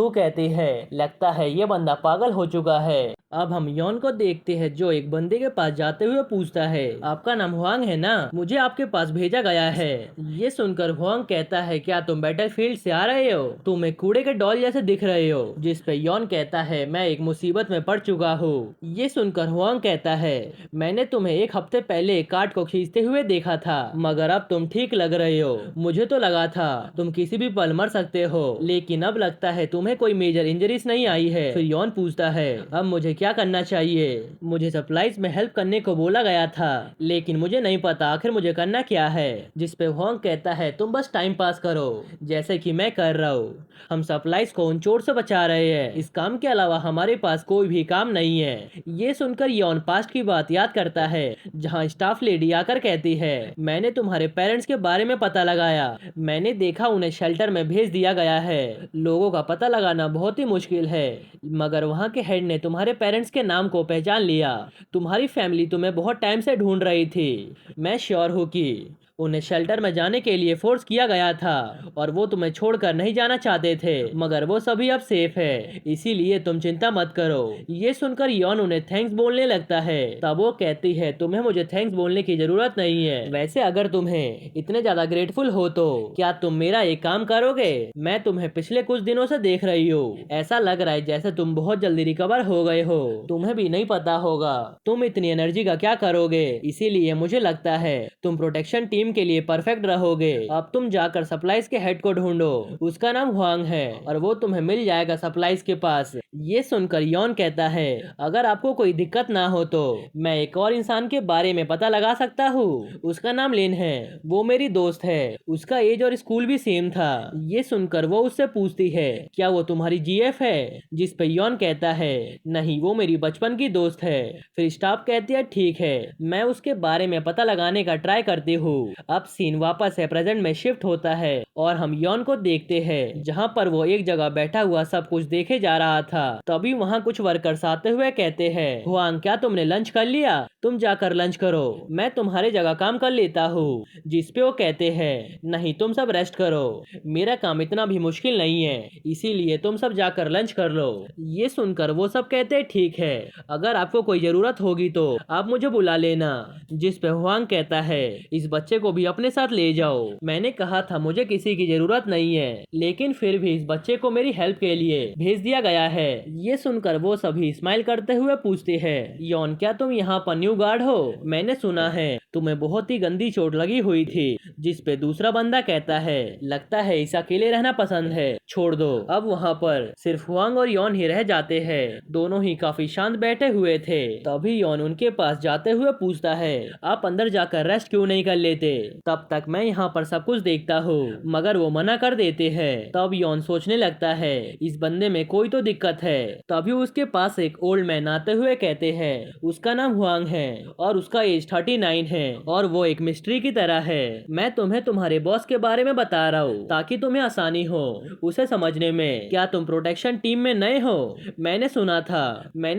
S1: कहती है लगता है ये बंदा पागल हो चुका है। अब हम यॉन को देखते हैं जो एक बंदे के पास जाते हुए पूछता है आपका नाम हुआंग है ना, मुझे आपके पास भेजा गया है। ये सुनकर हुआंग कहता है क्या तुम बैटलफील्ड से आ रहे हो, तुम एक कूड़े के डॉल जैसे दिख रहे हो। जिस पे यॉन कहता है मैं एक मुसीबत में पड़ चुका हूँ। ये सुनकर हुआंग कहता है मैंने तुम्हें 1 हफ्ते पहले एक कार्ड को खींचते हुए देखा था, मगर अब तुम ठीक लग रहे हो, मुझे तो लगा था तुम किसी भी पल मर सकते हो, लेकिन अब लगता है तुम्हें कोई मेजर इंजरीज नहीं आई है। फिर यॉन पूछता है अब मुझे क्या करना चाहिए, मुझे सप्लाईज में हेल्प करने को बोला गया था, लेकिन मुझे नहीं पता आखिर मुझे करना क्या है। जिस पे होंग कहता है तुम बस टाइम पास करो जैसे कि मैं कर रहा हूँ, हम सप्लाईज को उन चोर से बचा रहे हैं, इस काम के अलावा हमारे पास कोई भी काम नहीं है। ये सुनकर यॉन पास्ट की बात याद करता है जहाँ स्टाफ लेडी आकर कहती है मैंने तुम्हारे पेरेंट्स के बारे में पता लगाया, मैंने देखा उन्हें शेल्टर में भेज दिया गया है, लोगों का पता लगाना बहुत ही मुश्किल है, मगर वहाँ के हेड ने तुम्हारे पेरेंट्स के नाम को पहचान लिया, तुम्हारी फैमिली तुम्हें बहुत टाइम से ढूंढ रही थी, मैं श्योर हूँ कि उन्हें शेल्टर में जाने के लिए फोर्स किया गया था और वो तुम्हें छोड़कर नहीं जाना चाहते थे, मगर वो सभी अब सेफ है, इसीलिए तुम चिंता मत करो। ये सुनकर यॉन उन्हें थैंक्स बोलने लगता है। तब वो कहती है तुम्हें मुझे थैंक्स बोलने की जरूरत नहीं है, वैसे अगर तुम्हें इतने ज्यादा ग्रेटफुल हो तो क्या तुम मेरा एक काम करोगे, मैं तुम्हें पिछले कुछ दिनों से देख रही हूँ, ऐसा लग रहा है जैसे तुम बहुत जल्दी रिकवर हो गए हो, तुम्हें भी नहीं पता होगा तुम इतनी एनर्जी का क्या करोगे, इसीलिए मुझे लगता है तुम प्रोटेक्शन टीम टीम के लिए परफेक्ट रहोगे। अब तुम जाकर सप्लाईज के हेड को ढूंढो, उसका नाम हुआंग है और वो तुम्हें मिल जाएगा सप्लाईज के पास। ये सुनकर यॉन कहता है, अगर आपको कोई दिक्कत ना हो तो मैं एक और इंसान के बारे में पता लगा सकता हूँ। उसका नाम लिन है, वो मेरी दोस्त है, उसका एज और स्कूल भी सेम था। ये सुनकर वो उससे पूछती है, क्या वो तुम्हारी जीएफ है? जिस पे यॉन कहता है, नहीं, वो मेरी बचपन की दोस्त है। फिर स्टाफ कहती है, ठीक है, मैं उसके बारे में पता लगाने का ट्राई करती हूँ। अब सीन वापस से प्रेजेंट में शिफ्ट होता है और हम यॉन को देखते हैं, जहाँ पर वो एक जगह बैठा हुआ सब कुछ देखे जा रहा था। तभी वहाँ कुछ वर्कर्स आते हुए कहते हैं, हुआंग, क्या तुमने लंच कर लिया? तुम जाकर लंच करो, मैं तुम्हारे जगह काम कर लेता हूँ। जिस पे वो कहते हैं, नहीं, तुम सब रेस्ट करो, मेरा काम इतना भी मुश्किल नहीं है, इसीलिए तुम सब जाकर लंच कर लो। ये सुनकर वो सब कहते हैं, ठीक है, अगर आपको कोई जरूरत होगी तो आप मुझे बुला लेना। जिस पे हुआंग कहता है, इस बच्चे को भी अपने साथ ले जाओ, मैंने कहा था मुझे किसी की जरूरत नहीं है, लेकिन फिर भी इस बच्चे को मेरी हेल्प के लिए भेज दिया गया है। ये सुनकर वो सभी स्माइल करते हुए पूछते हैं, यॉन, क्या तुम यहाँ पर न्यू गार्ड हो? मैंने सुना है तुम्हें बहुत ही गंदी चोट लगी हुई थी। जिस पे दूसरा बंदा कहता है, लगता है इसे अकेले रहना पसंद है, छोड़ दो। अब वहाँ पर सिर्फ हुआंग और यॉन ही रह जाते हैं। दोनों ही काफी शांत बैठे हुए थे। तभी यॉन उनके पास जाते हुए पूछता है, आप अंदर जाकर रेस्ट क्यों नहीं कर लेते? तब तक मैं यहाँ पर सब कुछ देखता हूँ। मगर वो मना कर देते हैं। तब यॉन सोचने लगता है, इस बंदे में कोई तो दिक्कत है। तभी उसके पास एक ओल्ड मैन आते हुए कहते हैं, उसका नाम हुआंग है और उसका एज 39 है और वो एक मिस्ट्री की तरह है। मैं तुम्हें तुम्हारे बॉस के बारे में बता रहा हूँ ताकि तुम्हें आसानी हो उसे समझने में। क्या तुम प्रोटेक्शन टीम में नए हो? मैंने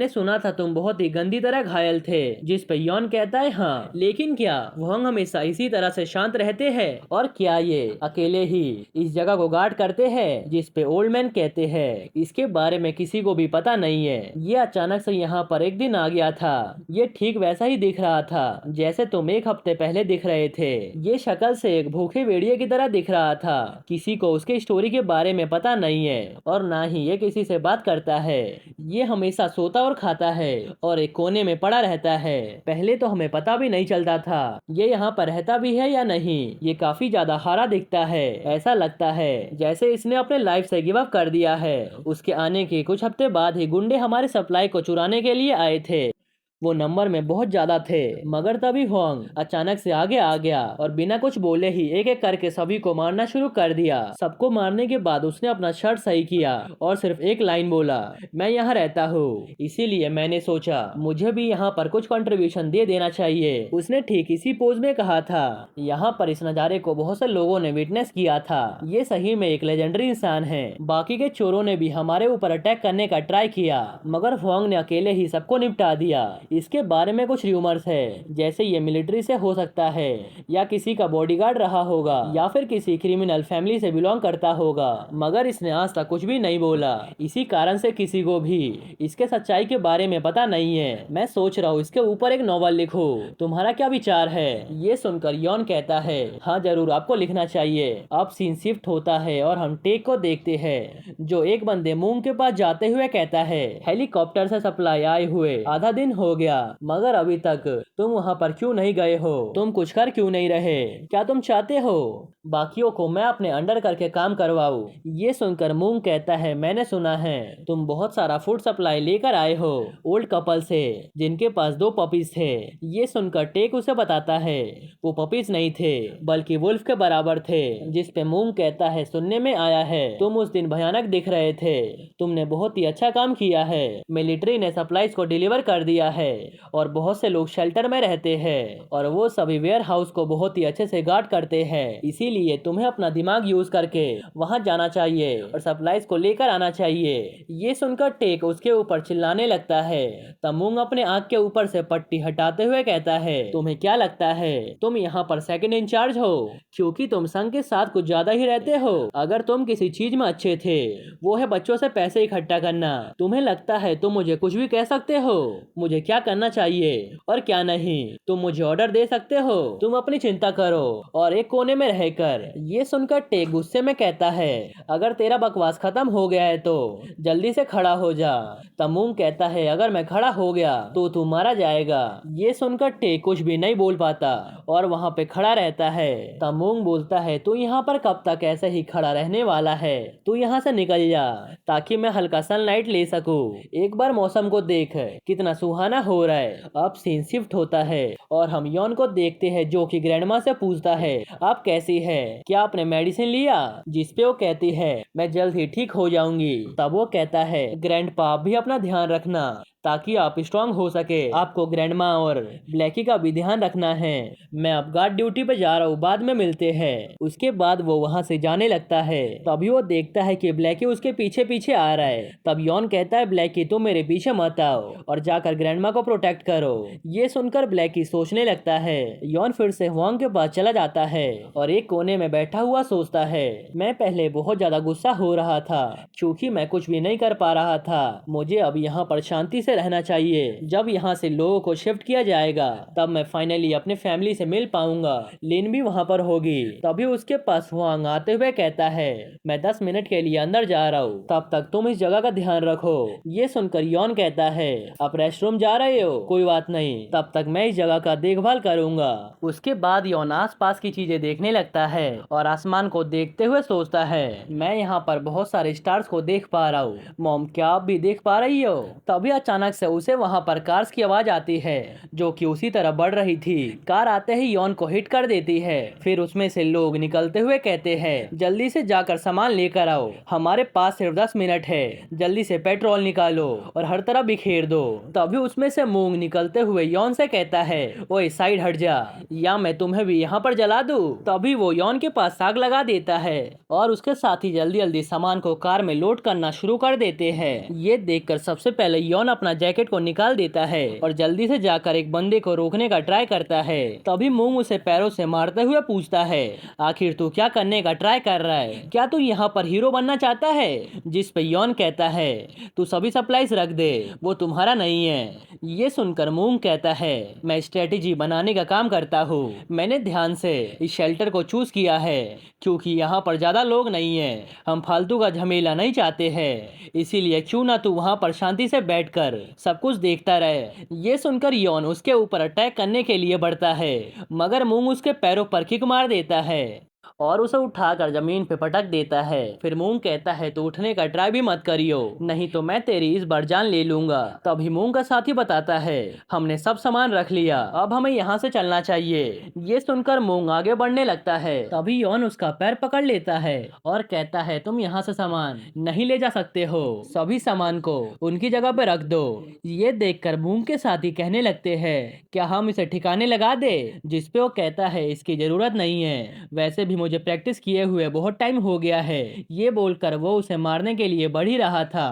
S1: सुना था तुम बहुत ही गंदी तरह घायल थे। जिस पे यॉन कहता है, हाँ, लेकिन क्या वोंग हमेशा इसी तरह से शांत रहते हैं? और क्या ये अकेले ही इस जगह को गार्ड करते हैं? जिस पे ओल्ड मैन कहते हैं, इसके बारे में किसी को भी पता नहीं है। ये अचानक से यहाँ पर एक दिन आ गया था। ये ठीक वैसा ही दिख रहा था जैसे तुम एक हफ्ते पहले दिख रहे थे। ये शक्ल से एक भूखे भेड़िए की तरह दिख रहा था। किसी को उसके स्टोरी के बारे में पता नहीं है और ना ही ये किसी से बात करता है। ये हमेशा सोता और खाता है और एक कोने में पड़ा रहता है। पहले तो हमें पता भी नहीं चलता था ये यहाँ पर रहता भी है या नहीं। ये काफी ज्यादा हारा दिखता है। ऐसा लगता है जैसे इसने अपने लाइफ से गिव अप कर दिया है। उसके आने के कुछ हफ्ते बाद ही गुंडे हमारे सप्लाई को चुराने के लिए आए थे। वो नंबर में बहुत ज्यादा थे। मगर तभी हुआंग अचानक से आगे आ गया और बिना कुछ बोले ही एक एक करके सभी को मारना शुरू कर दिया। सबको मारने के बाद उसने अपना शर्ट सही किया और सिर्फ एक लाइन बोला, मैं यहाँ रहता हूँ, इसीलिए मैंने सोचा मुझे भी यहाँ पर कुछ कंट्रीब्यूशन दे देना चाहिए। उसने ठीक इसी पोज में कहा था। यहाँ पर इस नज़ारे को बहुत से लोगों ने विटनेस किया था। ये सही में एक लेजेंडरी इंसान है। बाकी के चोरों ने भी हमारे ऊपर अटैक करने का ट्राई किया, मगर हुआंग ने अकेले ही सबको निपटा दिया। इसके बारे में कुछ र्यूमर्स है, जैसे ये मिलिट्री से हो सकता है या किसी का बॉडीगार्ड रहा होगा या फिर किसी क्रिमिनल फैमिली से बिलोंग करता होगा। मगर इसने आज तक कुछ भी नहीं बोला। इसी कारण से किसी को भी इसके सच्चाई के बारे में पता नहीं है। मैं सोच रहा हूँ इसके ऊपर एक नॉवल लिखूं। तुम्हारा क्या विचार है? ये सुनकर यॉन कहता है, हाँ जरूर, आपको लिखना चाहिए। अब सीन शिफ्ट होता है और हम टेक को देखते हैं, जो एक बंदे मूंग के पास जाते हुए कहता है, हेलीकॉप्टर से सप्लाई आए हुए आधा दिन हो गया, मगर अभी तक तुम वहाँ पर क्यों नहीं गए हो? तुम कुछ कर क्यों नहीं रहे? क्या तुम चाहते हो बाकियों को मैं अपने अंडर करके काम करवाऊं? ये सुनकर मूंग कहता है, मैंने सुना है तुम बहुत सारा फूड सप्लाई लेकर आए हो ओल्ड कपल से जिनके पास 2 पपीज थे। ये सुनकर टेक उसे बताता है वो पपीज नहीं थे बल्कि वुल्फ के बराबर थे। जिस पे मूंग कहता है, सुनने में आया है तुम उस दिन भयानक दिख रहे थे, तुमने बहुत ही अच्छा काम किया है। मिलिट्री ने सप्लाईज को डिलीवर कर दिया है और बहुत से लोग शेल्टर में रहते हैं और वो सभी वेयर हाउस को बहुत ही अच्छे से गार्ड करते हैं। इसीलिए तुम्हें अपना दिमाग यूज करके वहां जाना चाहिए और सप्लाईज को लेकर आना चाहिए। ये सुनकर टेक उसके ऊपर चिल्लाने लगता है। तब मूंग अपने आंख के ऊपर से पट्टी हटाते हुए कहता है, तुम्हें क्या लगता है तुम यहाँ पर सेकंड इंचार्ज हो क्योंकि तुम संघ के साथ कुछ ज्यादा ही रहते हो? अगर तुम किसी चीज में अच्छे थे वो है बच्चों से पैसे इकट्ठा करना। तुम्हें लगता है तुम मुझे कुछ भी कह सकते हो? मुझे क्या क्या करना चाहिए और क्या नहीं। तुम मुझे ऑर्डर दे सकते हो, तुम अपनी चिंता करो। और एक कोने में रहकर ये सुनकर टे गुस्से में कहता है, अगर तेरा बकवास खत्म हो गया है तो जल्दी से खड़ा हो जा। तब मूंग कहता है, अगर मैं खड़ा हो गया तो तू मारा जाएगा। ये सुनकर टे कुछ भी नहीं बोल पाता और वहाँ पे खड़ा रहता है। तब मूंग बोलता है, तू यहाँ पर कब तक ऐसे ही खड़ा रहने वाला है? तू यहाँ से निकल जा ताकि मैं हल्का सनलाइट ले सकूं। एक बार मौसम को देख, कितना सुहाना हो रहा है। अब सीन शिफ्ट होता है और हम यॉन को देखते हैं जो कि ग्रैंडमा से पूछता है, आप कैसी है? क्या आपने मेडिसिन लिया? जिसपे वो कहती है, मैं जल्द ही ठीक हो जाऊंगी। तब वो कहता है, ग्रैंडपा आप भी अपना ध्यान रखना ताकि आप स्ट्रांग हो सके। आपको ग्रैंडमा और ब्लैकी का भी ध्यान रखना है। मैं अब गार्ड ड्यूटी पे जा रहा हूँ, बाद में मिलते हैं। उसके बाद वो वहाँ से जाने लगता है। तभी वो देखता है कि ब्लैकी उसके पीछे पीछे आ रहा है। तब यॉन कहता है, ब्लैकी तुम मेरे पीछे मत आओ और जाकर ग्रैंडमा को प्रोटेक्ट करो। ये सुनकर ब्लैकी सोचने लगता है। यॉन फिर से हुआंग के पास चला जाता है और एक कोने में बैठा हुआ सोचता है, मैं पहले बहुत ज्यादा गुस्सा हो रहा था क्योंकि मैं कुछ भी नहीं कर पा रहा था। मुझे अब यहाँ पर शांति से रहना चाहिए। जब यहाँ से लोगों को शिफ्ट किया जाएगा तब मैं फाइनली अपने फैमिली से मिल पाऊंगा। लिन भी वहाँ पर होगी। तभी उसके पास हुआंग आते हुए कहता है, मैं 10 मिनट के लिए अंदर जा रहा हूँ, तब तक तुम इस जगह का ध्यान रखो। ये सुनकर यॉन कहता है, आप रेस्टरूम जा रहे हो? कोई बात नहीं, तब तक मैं इस जगह का देखभाल करूंगा। उसके बाद यॉन आस पास की चीजें देखने लगता है और आसमान को देखते हुए सोचता है, मैं यहाँ पर बहुत सारे स्टार्स को देख पा रहा हूँ। मॉम, क्या आप भी देख पा रही हो? तभी अचानक से उसे वहाँ पर कार्स की आवाज आती है जो कि उसी तरह बढ़ रही थी। कार आते ही यॉन को हिट कर देती है। फिर उसमें से लोग निकलते हुए कहते हैं, जल्दी से जाकर सामान लेकर आओ, हमारे पास सिर्फ 10 मिनट है। जल्दी से पेट्रोल निकालो और हर तरफ बिखेर दो। तभी उसमें से मूंग निकलते हुए यॉन से कहता है, ओए साइड हट जा या मैं तुम्हें भी यहाँ पर जला दूं। तभी वो यॉन के पास आग लगा देता है और उसके साथ ही जल्दी जल्दी सामान को कार में लोड करना शुरू कर देते हैं। ये देखकर सबसे पहले यॉन अपना जैकेट को निकाल देता है और जल्दी से जाकर एक बंदे को रोकने का ट्राई करता है। तभी मूंग उसे पैरों से मारते हुए पूछता है, आखिर तू क्या करने का ट्राई कर रहा है? क्या तू यहाँ पर हीरो बनना चाहता है? जिस पे यॉन कहता है, तू सभी सप्लाईज रख दे, वो तुम्हारा नहीं है। ये सुनकर मूंग कहता है, मैं स्ट्रेटेजी बनाने का काम करता हूँ। मैंने ध्यान से इस शेल्टर को चूज किया है क्योंकि यहाँ पर ज्यादा लोग नहीं है। हम फालतू का झमेला नहीं चाहते हैं, इसीलिए क्यों ना तू वहाँ पर शांति से बैठकर सब कुछ देखता रहे। ये सुनकर यॉन उसके ऊपर अटैक करने के लिए बढ़ता है मगर मूंग उसके पैरों पर किक मार देता है और उसे उठाकर जमीन पे पटक देता है। फिर मूंग कहता है, तो उठने का ट्राई भी मत करियो, नहीं तो मैं तेरी इस बार जान ले लूंगा। तभी मूंग का साथी बताता है, हमने सब सामान रख लिया, अब हमें यहाँ से चलना चाहिए। ये सुनकर मूंग आगे बढ़ने लगता है। तभी यॉन उसका पैर पकड़ लेता है और कहता है, तुम यहाँ से सामान नहीं ले जा सकते हो, सभी सामान को उनकी जगह पे रख दो। ये देखकर मूंग के साथी कहने लगते हैं, क्या हम इसे ठिकाने लगा दे? जिसपे वो कहता है, इसकी जरूरत नहीं है, वैसे भी मुझे प्रैक्टिस किए हुए बहुत टाइम हो गया है। ये बोलकर वो उसे मारने के लिए बढ़ ही रहा था।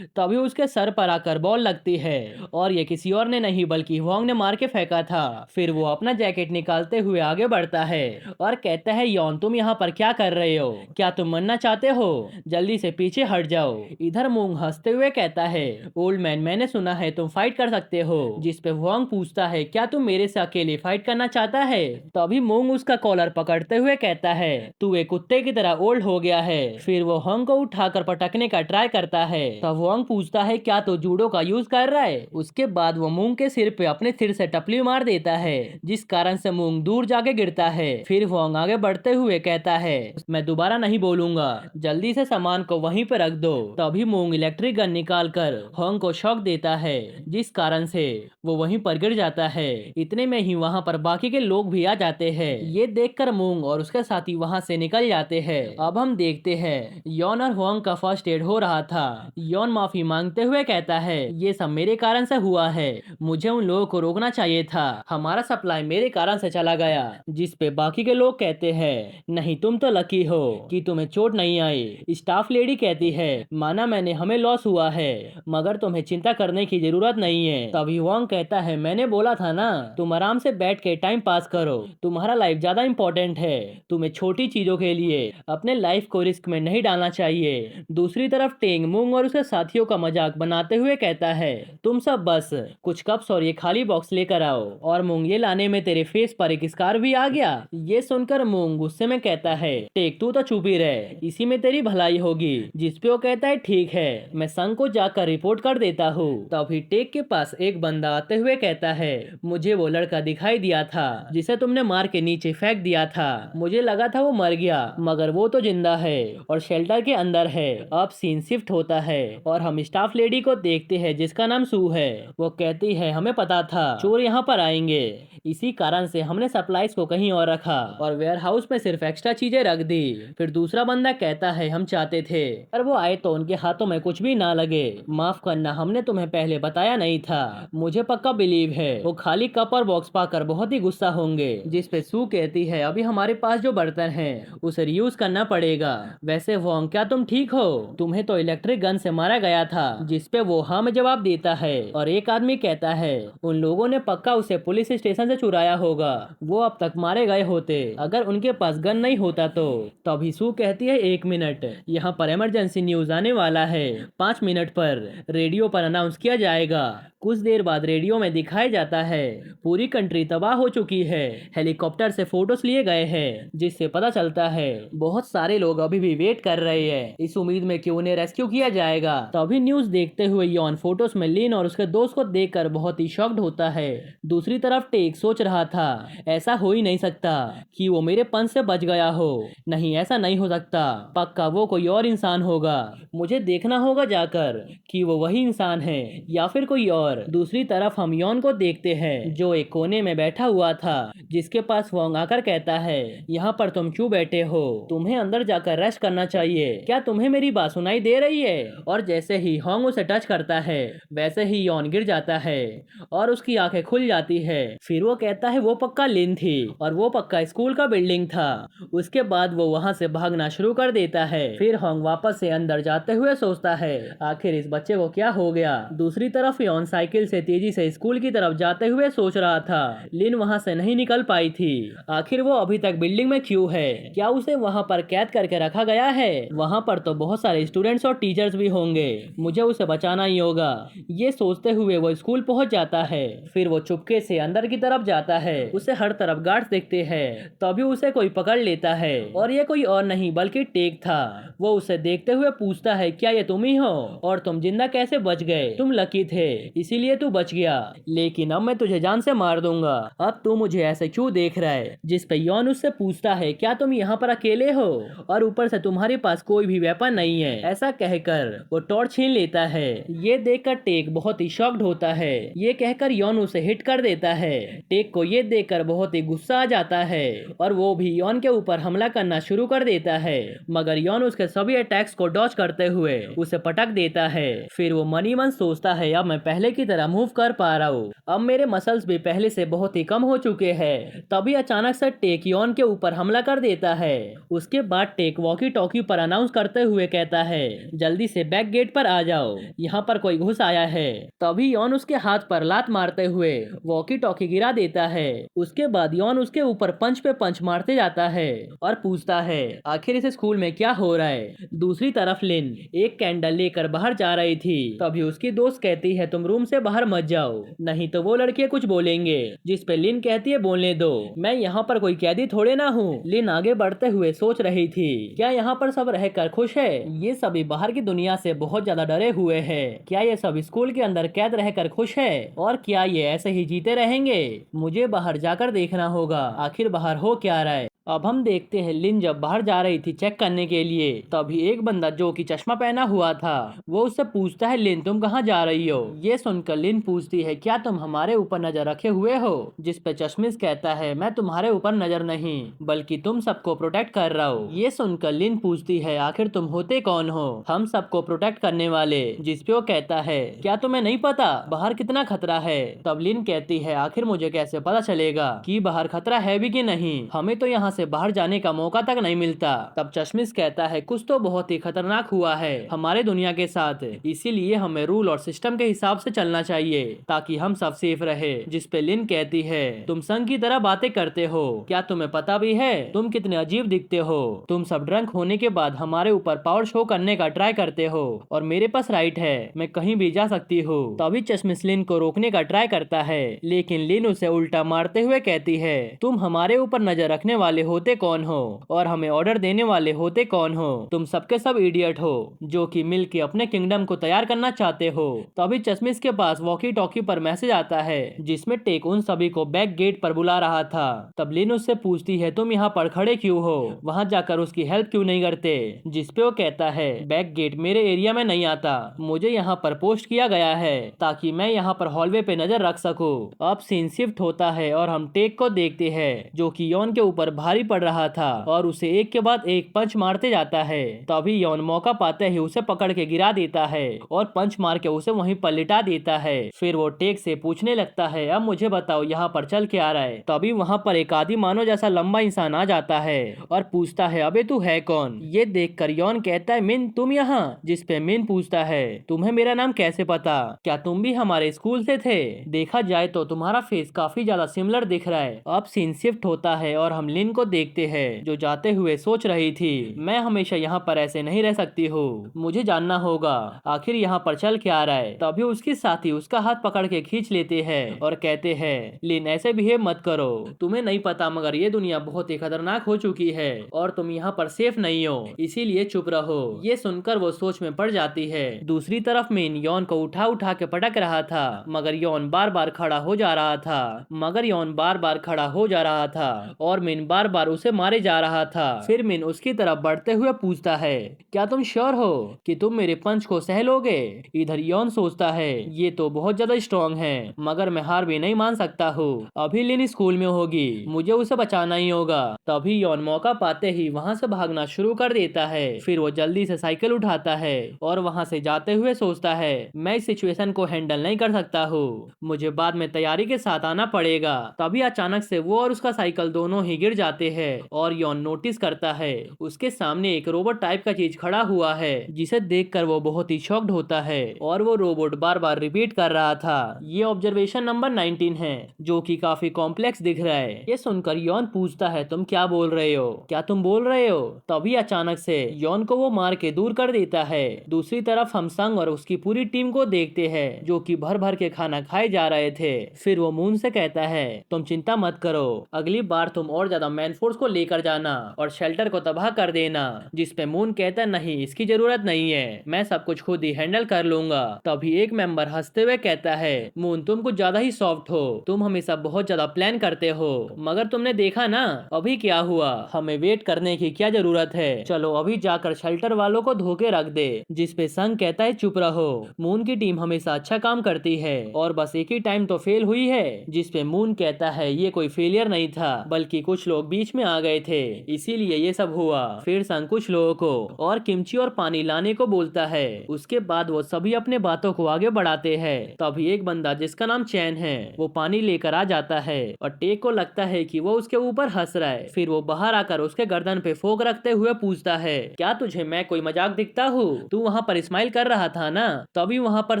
S1: तभी उसके सर पर आकर बॉल लगती है और ये किसी और ने नहीं बल्कि हुआंग ने मार के फेंका था। फिर वो अपना जैकेट निकालते हुए आगे बढ़ता है और कहता है, यॉन तुम यहाँ पर क्या कर रहे हो? क्या तुम मरना चाहते हो? जल्दी से पीछे हट जाओ। इधर मूंग हंसते हुए कहता है, ओल्ड मैन, मैंने सुना है तुम फाइट कर सकते हो। जिस पे हुआंग पूछता है, क्या तुम मेरे से अकेले फाइट करना चाहता है? तभी मूंग उसका कॉलर पकड़ते हुए कहता है, तू एक कुत्ते की तरह ओल्ड हो गया है। फिर वो हंग को उठाकर पटकने का ट्राई करता है। तब हंग पूछता है, क्या तू जूडो का यूज कर रहा है? उसके बाद वो मूंग के सिर पे अपने सिर से टपली मार देता है जिस कारण से मूंग दूर जाके गिरता है। फिर हंग आगे बढ़ते हुए कहता है, मैं दोबारा नहीं बोलूंगा, जल्दी से सामान को वहीं पे रख दो। तभी मूंग इलेक्ट्रिक गन निकाल कर हंग को शॉक देता है जिस कारण से वो वहीं पर गिर जाता है। इतने में ही वहाँ पर बाकी के लोग भी आ जाते हैं। ये देखकर मूंग और उसके साथी वहाँ से निकल जाते हैं। अब हम देखते हैं यॉन और हुआंग का फर्स्ट एड हो रहा था। यॉन माफी मांगते हुए कहता है, ये सब मेरे कारण से हुआ है, मुझे उन लोगों को रोकना चाहिए था, हमारा सप्लाई मेरे कारण से चला गया। जिस पे बाकी के लोग कहते हैं, नहीं तुम तो लकी हो कि तुम्हें चोट नहीं आई। स्टाफ लेडी कहती है, माना मैंने हमें लॉस हुआ है मगर तुम्हें चिंता करने की जरूरत नहीं है। तभी हुआंग कहता है, मैंने बोला था ना, तुम आराम से बैठ के टाइम पास करो, तुम्हारा लाइफ ज्यादा इम्पोर्टेंट है, तुम्हें छोटी छोटी चीजों के लिए अपने लाइफ को रिस्क में नहीं डालना चाहिए। दूसरी तरफ टेंग मूंग और उसके साथियों का मजाक बनाते हुए कहता है, तुम सब बस कुछ कप्स और ये खाली बॉक्स लेकर आओ। और मूंग, ये लाने में तेरे फेस पर एक स्कार भी आ गया। ये सुनकर मूंग गुस्से में कहता है, टेक तू तो चुप ही रहे, इसी में तेरी भलाई होगी। जिसपे वो कहता है, ठीक है, मैं संघ को जाकर रिपोर्ट कर देता हूँ। तभी टेक के पास एक बंदा आते हुए कहता है, मुझे वो लड़का दिखाई दिया था जिसे तुमने मार के नीचे फेंक दिया था। मुझे लगा था वो मर गया, मगर वो तो जिंदा है और शेल्टर के अंदर है। अब सीन शिफ्ट होता है और हम स्टाफ लेडी को देखते हैं जिसका नाम सू है। वो कहती है, हमें पता था चोर यहाँ पर आएंगे, इसी कारण से हमने सप्लाईज को कहीं और रखा और वेयर हाउस में सिर्फ एक्स्ट्रा चीजें रख दी। फिर दूसरा बंदा कहता है, हम चाहते थे पर वो आए तो उनके हाथों में कुछ भी ना लगे। माफ करना, हमने तुम्हें पहले बताया नहीं था। मुझे पक्का बिलीव है वो खाली कप और बॉक्स पाकर बहुत ही गुस्सा होंगे। जिस पे सू कहती है, अभी हमारे पास जो बर्तन हैं उसे रीयूज करना पड़ेगा। वैसे वोंग, क्या तुम ठीक हो? तुम्हें तो इलेक्ट्रिक गन से मारा गया था। जिस पे वो हाँ में जवाब देता है और एक आदमी कहता है, उन लोगों ने पक्का उसे पुलिस स्टेशन से चुराया होगा, वो अब तक मारे गए होते अगर उनके पास गन नहीं होता तो। तभी सू कहती है, 1 मिनट, यहाँ पर इमरजेंसी न्यूज आने वाला है, 5 मिनट पर रेडियो पर अनाउंस किया जाएगा। कुछ देर बाद रेडियो में दिखाया जाता है पूरी कंट्री तबाह हो चुकी है। हेलीकॉप्टर से फोटोज लिए गए हैं जिससे पता चलता है बहुत सारे लोग अभी भी वेट कर रहे हैं, इस उम्मीद में कि उन्हें रेस्क्यू किया जाएगा। तभी न्यूज देखते हुए यॉन फोटोज में लिन और उसके दोस्त को देखकर बहुत ही शॉक्ड होता है। दूसरी तरफ टेक सोच रहा था, ऐसा हो ही नहीं सकता कि वो मेरे पंच से बच गया हो। नहीं, ऐसा नहीं हो सकता, पक्का वो कोई और इंसान होगा। मुझे देखना होगा जाकर कि वो वही इंसान है या फिर कोई और। दूसरी तरफ हम यॉन को देखते हैं जो एक कोने में बैठा हुआ था, जिसके पास वोंग आकर कहता है, यहाँ पर तुम क्यों बैठे हो? तुम्हें अंदर जाकर रेस्ट करना चाहिए। क्या तुम्हें मेरी बात सुनाई दे रही है? और जैसे ही होंग उसे टच करता है वैसे ही यॉन गिर जाता है और उसकी आंखें खुल जाती है। फिर वो कहता है, वो पक्का लिन थी और वो पक्का स्कूल का बिल्डिंग था। उसके बाद वो वहाँ से भागना शुरू कर देता है। फिर होंग वापस से अंदर जाते हुए सोचता है, आखिर इस बच्चे को क्या हो गया। दूसरी तरफ यॉन साइकिल से तेजी से स्कूल की तरफ जाते हुए सोच रहा था, लिन वहाँ से नहीं निकल पाई थी, आखिर वो अभी तक बिल्डिंग में क्यों है? क्या उसे वहाँ पर कैद करके रखा गया है? वहाँ पर तो बहुत सारे स्टूडेंट्स और टीचर्स भी होंगे, मुझे उसे बचाना ही होगा। ये सोचते हुए वो स्कूल पहुँच जाता है। फिर वो चुपके से अंदर की तरफ जाता है। उसे हर तरफ गार्ड्स दिखते हैं। तभी उसे कोई पकड़ लेता है और ये कोई और नहीं बल्कि टेक था। वो उसे देखते हुए पूछता है, क्या ये तुम ही हो? और तुम जिंदा कैसे बच गए? तुम लकी थे इसीलिए तू बच गया, लेकिन अब मैं तुझे जान से मार दूंगा। अब तू मुझे ऐसे क्यों देख रहा है? जिस पे यॉन उससे पूछता है, क्या तुम यहाँ पर अकेले हो और ऊपर से तुम्हारे पास कोई भी वेपन नहीं है? ऐसा कहकर वो टॉर्च छीन लेता है। ये देखकर टेक बहुत ही शॉक्ड होता है। ये कहकर यॉन उसे हिट कर देता है। टेक को ये देखकर बहुत ही गुस्सा आ जाता है और वो भी यॉन के ऊपर हमला करना शुरू कर देता है, मगर यॉन उसके सभी अटैक्स को डॉज करते हुए उसे पटक देता है। फिर वो मनी मन सोचता है, अब मैं पहले की तरह मूव कर पा रहा हूँ, अब मेरे मसल्स भी पहले से बहुत ही कम हो चुके हैं। तभी अचानक से टेक यॉन के ऊपर हमला कर देता है। उसके बाद टेक वॉकी टॉकी पर अनाउंस करते हुए कहता है, जल्दी से बैक गेट पर आ जाओ, यहाँ पर कोई घुस आया है। तभी यॉन उसके हाथ पर लात मारते हुए वॉकी टॉकी गिरा देता है। उसके बाद यॉन उसके ऊपर पंच पे पंच मारते जाता है और पूछता है, आखिर इस स्कूल में क्या हो रहा है? दूसरी तरफ लिन एक कैंडल लेकर बाहर जा रही थी। तभी उसकी दोस्त कहती है, तुम रूम से बाहर मत जाओ, नहीं तो वो लड़के कुछ बोलेंगे। जिस पे लिन कहती है, बोलने दो, मैं यहाँ पर कोई कैदी थोड़े ना हूँ। लिन आगे बढ़ते हुए सोच रही थी, क्या यहाँ पर सब रहकर खुश है? ये सभी बाहर की दुनिया से बहुत ज्यादा डरे हुए हैं। क्या ये सब स्कूल के अंदर कैद रहकर खुश है? और क्या ये ऐसे ही जीते रहेंगे? मुझे बाहर जाकर देखना होगा, आखिर बाहर हो क्या रहा है। अब हम देखते हैं लिन जब बाहर जा रही थी चेक करने के लिए, तभी एक बंदा जो कि चश्मा पहना हुआ था वो उससे पूछता है, लिन तुम कहाँ जा रही हो? ये सुनकर लिन पूछती है, क्या तुम हमारे ऊपर नजर रखे हुए हो? जिस पे चश्मिश कहता है, मैं तुम्हारे ऊपर नजर नहीं बल्कि तुम सबको प्रोटेक्ट कर रहा हूँ। ये सुनकर लिन पूछती है, आखिर तुम होते कौन हो? हम सबको प्रोटेक्ट करने वाले। जिस पे वो कहता है, क्या तुम्हें नहीं पता बाहर कितना खतरा है? तब लिन कहती है, आखिर मुझे कैसे पता चलेगा कि बाहर खतरा है भी कि नहीं? हमें तो यहाँ से बाहर जाने का मौका तक नहीं मिलता। तब चश्मिश कहता है कुछ तो बहुत ही खतरनाक हुआ है हमारे दुनिया के साथ, इसीलिए हमें रूल और सिस्टम के हिसाब से चलना चाहिए ताकि हम सब सेफ रहे। जिस पे लिन कहती है तुम संग की तरह बातें करते हो, क्या तुम्हें पता भी है तुम कितने अजीब दिखते हो? तुम सब ड्रंक होने के बाद हमारे ऊपर पावर शो करने का ट्राई करते हो और मेरे पास राइट है, मैं कहीं भी जा सकती हूँ। तभी चश्मिश लिन को रोकने का ट्राई करता है, लेकिन लिन उसे उल्टा मारते हुए कहती है तुम हमारे ऊपर नजर रखने वाले होते कौन हो और हमें ऑर्डर देने वाले होते कौन हो? तुम सबके सब इडियट हो जो कि मिलके अपने किंगडम को तैयार करना चाहते हो। तभी चश्मिश के पास वॉकी टॉकी पर मैसेज आता है जिसमें टेक उन सभी को बैक गेट पर बुला रहा था। तब लिन उससे पूछती है तुम यहाँ पर खड़े क्यों हो, वहाँ जाकर उसकी हेल्प क्यों नहीं करते? जिसपे वो कहता है बैक गेट मेरे एरिया में नहीं आता, मुझे यहाँ पर पोस्ट किया गया है ताकि मैं यहाँ पर हॉलवे पे नजर रख सकूं। अब सीन शिफ्ट होता है और हम टेक को देखते हैं जो कि यॉन के ऊपर भारी पड़ रहा था और उसे एक के बाद एक पंच मारते जाता है। तभी यॉन मौका पाते ही उसे पकड़ के गिरा देता है और पंच मार के उसे वहीं पर लिटा देता है। फिर वो टेक से पूछने लगता है अब मुझे बताओ यहाँ पर चल के आ रहा है? तभी वहाँ पर एक आदि मानव जैसा लंबा इंसान आ जाता है और पूछता है अबे तू है कौन? ये देखकर यॉन कहता है मिन तुम यहाँ? जिसपे मिन पूछता है तुम्हें मेरा नाम कैसे पता, क्या तुम भी हमारे स्कूल से थे? देखा जाए तो तुम्हारा फेस काफी ज्यादा सिमिलर दिख रहा है। अब सीन शिफ्ट होता है और हम लिन को देखते हैं जो जाते हुए सोच रही थी मैं हमेशा यहाँ पर ऐसे नहीं रह सकती हूँ, मुझे जानना होगा आखिर यहाँ पर चल क्या आ रहा है। तभी उसके साथी उसका हाथ पकड़ के खींच लेते हैं और कहते हैं लिन ऐसे बिहेव मत करो, तुम्हें नहीं पता मगर ये दुनिया बहुत ही खतरनाक हो चुकी है और तुम यहाँ पर सेफ नहीं हो, इसीलिए चुप रहो। ये सुनकर वो सोच में पड़ जाती है। दूसरी तरफ मिन यॉन को उठा उठा के पटक रहा था मगर यॉन बार बार खड़ा हो जा रहा था और मिन बार बार उसे मारे जा रहा था। फिर मिन उसकी तरफ बढ़ते हुए पूछता है क्या तुम श्योर हो कि तुम मेरे पंच को सह लोगे? इधर यॉन सोचता है ये तो बहुत ज्यादा स्ट्रॉन्ग है मगर मैं हार भी नहीं मान सकता हूँ, अभी लिन स्कूल में होगी, मुझे उसे बचाना ही होगा। तभी यॉन मौका पाते ही वहाँ से भागना शुरू कर देता है। फिर वो जल्दी से साइकिल उठाता है और वहाँ से जाते हुए सोचता है मैं इस सिचुएशन को हैंडल नहीं कर सकता हूँ, मुझे बाद में तैयारी के साथ आना पड़ेगा। तभी अचानक से वो और उसका साइकिल दोनों ही गिर जाते हैं और यॉन नोटिस करता है उसके सामने एक रोबोट टाइप का चीज खड़ा हुआ है जिसे देखकर वो बहुत ही शॉक्ड होता है और वो रोबोट बार बार रिपीट कर रहा था ये ऑब्जर्वेशन नंबर 19 है जो कि काफी कॉम्प्लेक्स दिख रहा है। ये सुनकर यॉन पूछता है तुम क्या बोल रहे हो, क्या तुम बोल रहे हो? तभी अचानक से यॉन को वो मार के दूर कर देता है। दूसरी तरफ हम संग और उसकी पूरी टीम को देखते हैं जो कि भर भर के खाना खाए जा रहे थे। फिर वो मून से कहता है तुम चिंता मत करो, अगली बार तुम और ज्यादा मैन फोर्स को लेकर जाना और शेल्टर को तबाह कर देना। जिसपे मून कहता नहीं इसकी जरूरत नहीं है, मैं सब कुछ खुद ही हैंडल कर लूंगा। तभी एक मेंबर हंसते हुए कहता है मून तुम कुछ ज्यादा ही सॉफ्ट हो, तुम हमेशा बहुत ज्यादा प्लान करते हो मगर तुमने देखा ना अभी क्या हुआ, हमें वेट करने की क्या जरूरत है, चलो अभी जाकर शेल्टर वालों को धोके रख दे। जिसपे संग कहता है चुप रहो, मून की टीम हमेशा अच्छा काम करती है और बस एक ही टाइम तो फेल हुई है। जिसपे मून कहता है ये कोई फेलियर नहीं था बल्कि कुछ लोग बीच में आ गए थे इसीलिए ये सब हुआ। फिर संग कुछ लोगों को और किमची और पानी लाने को बोलता है, उसके बाद वो सभी अपने बातों को आगे बढ़ाते हैं। तभी एक बंदा जिसका नाम चैन है वो पानी लेकर आ जाता है और टेक को लगता है कि वो उसके ऊपर हंस रहा है। फिर वो बाहर आकर उसके गर्दन पे फोक रखते हुए पूछता है क्या तुझे मैं कोई मजाक दिखता हूँ, तू वहाँ पर स्माइल कर रहा था ना? तभी वहाँ पर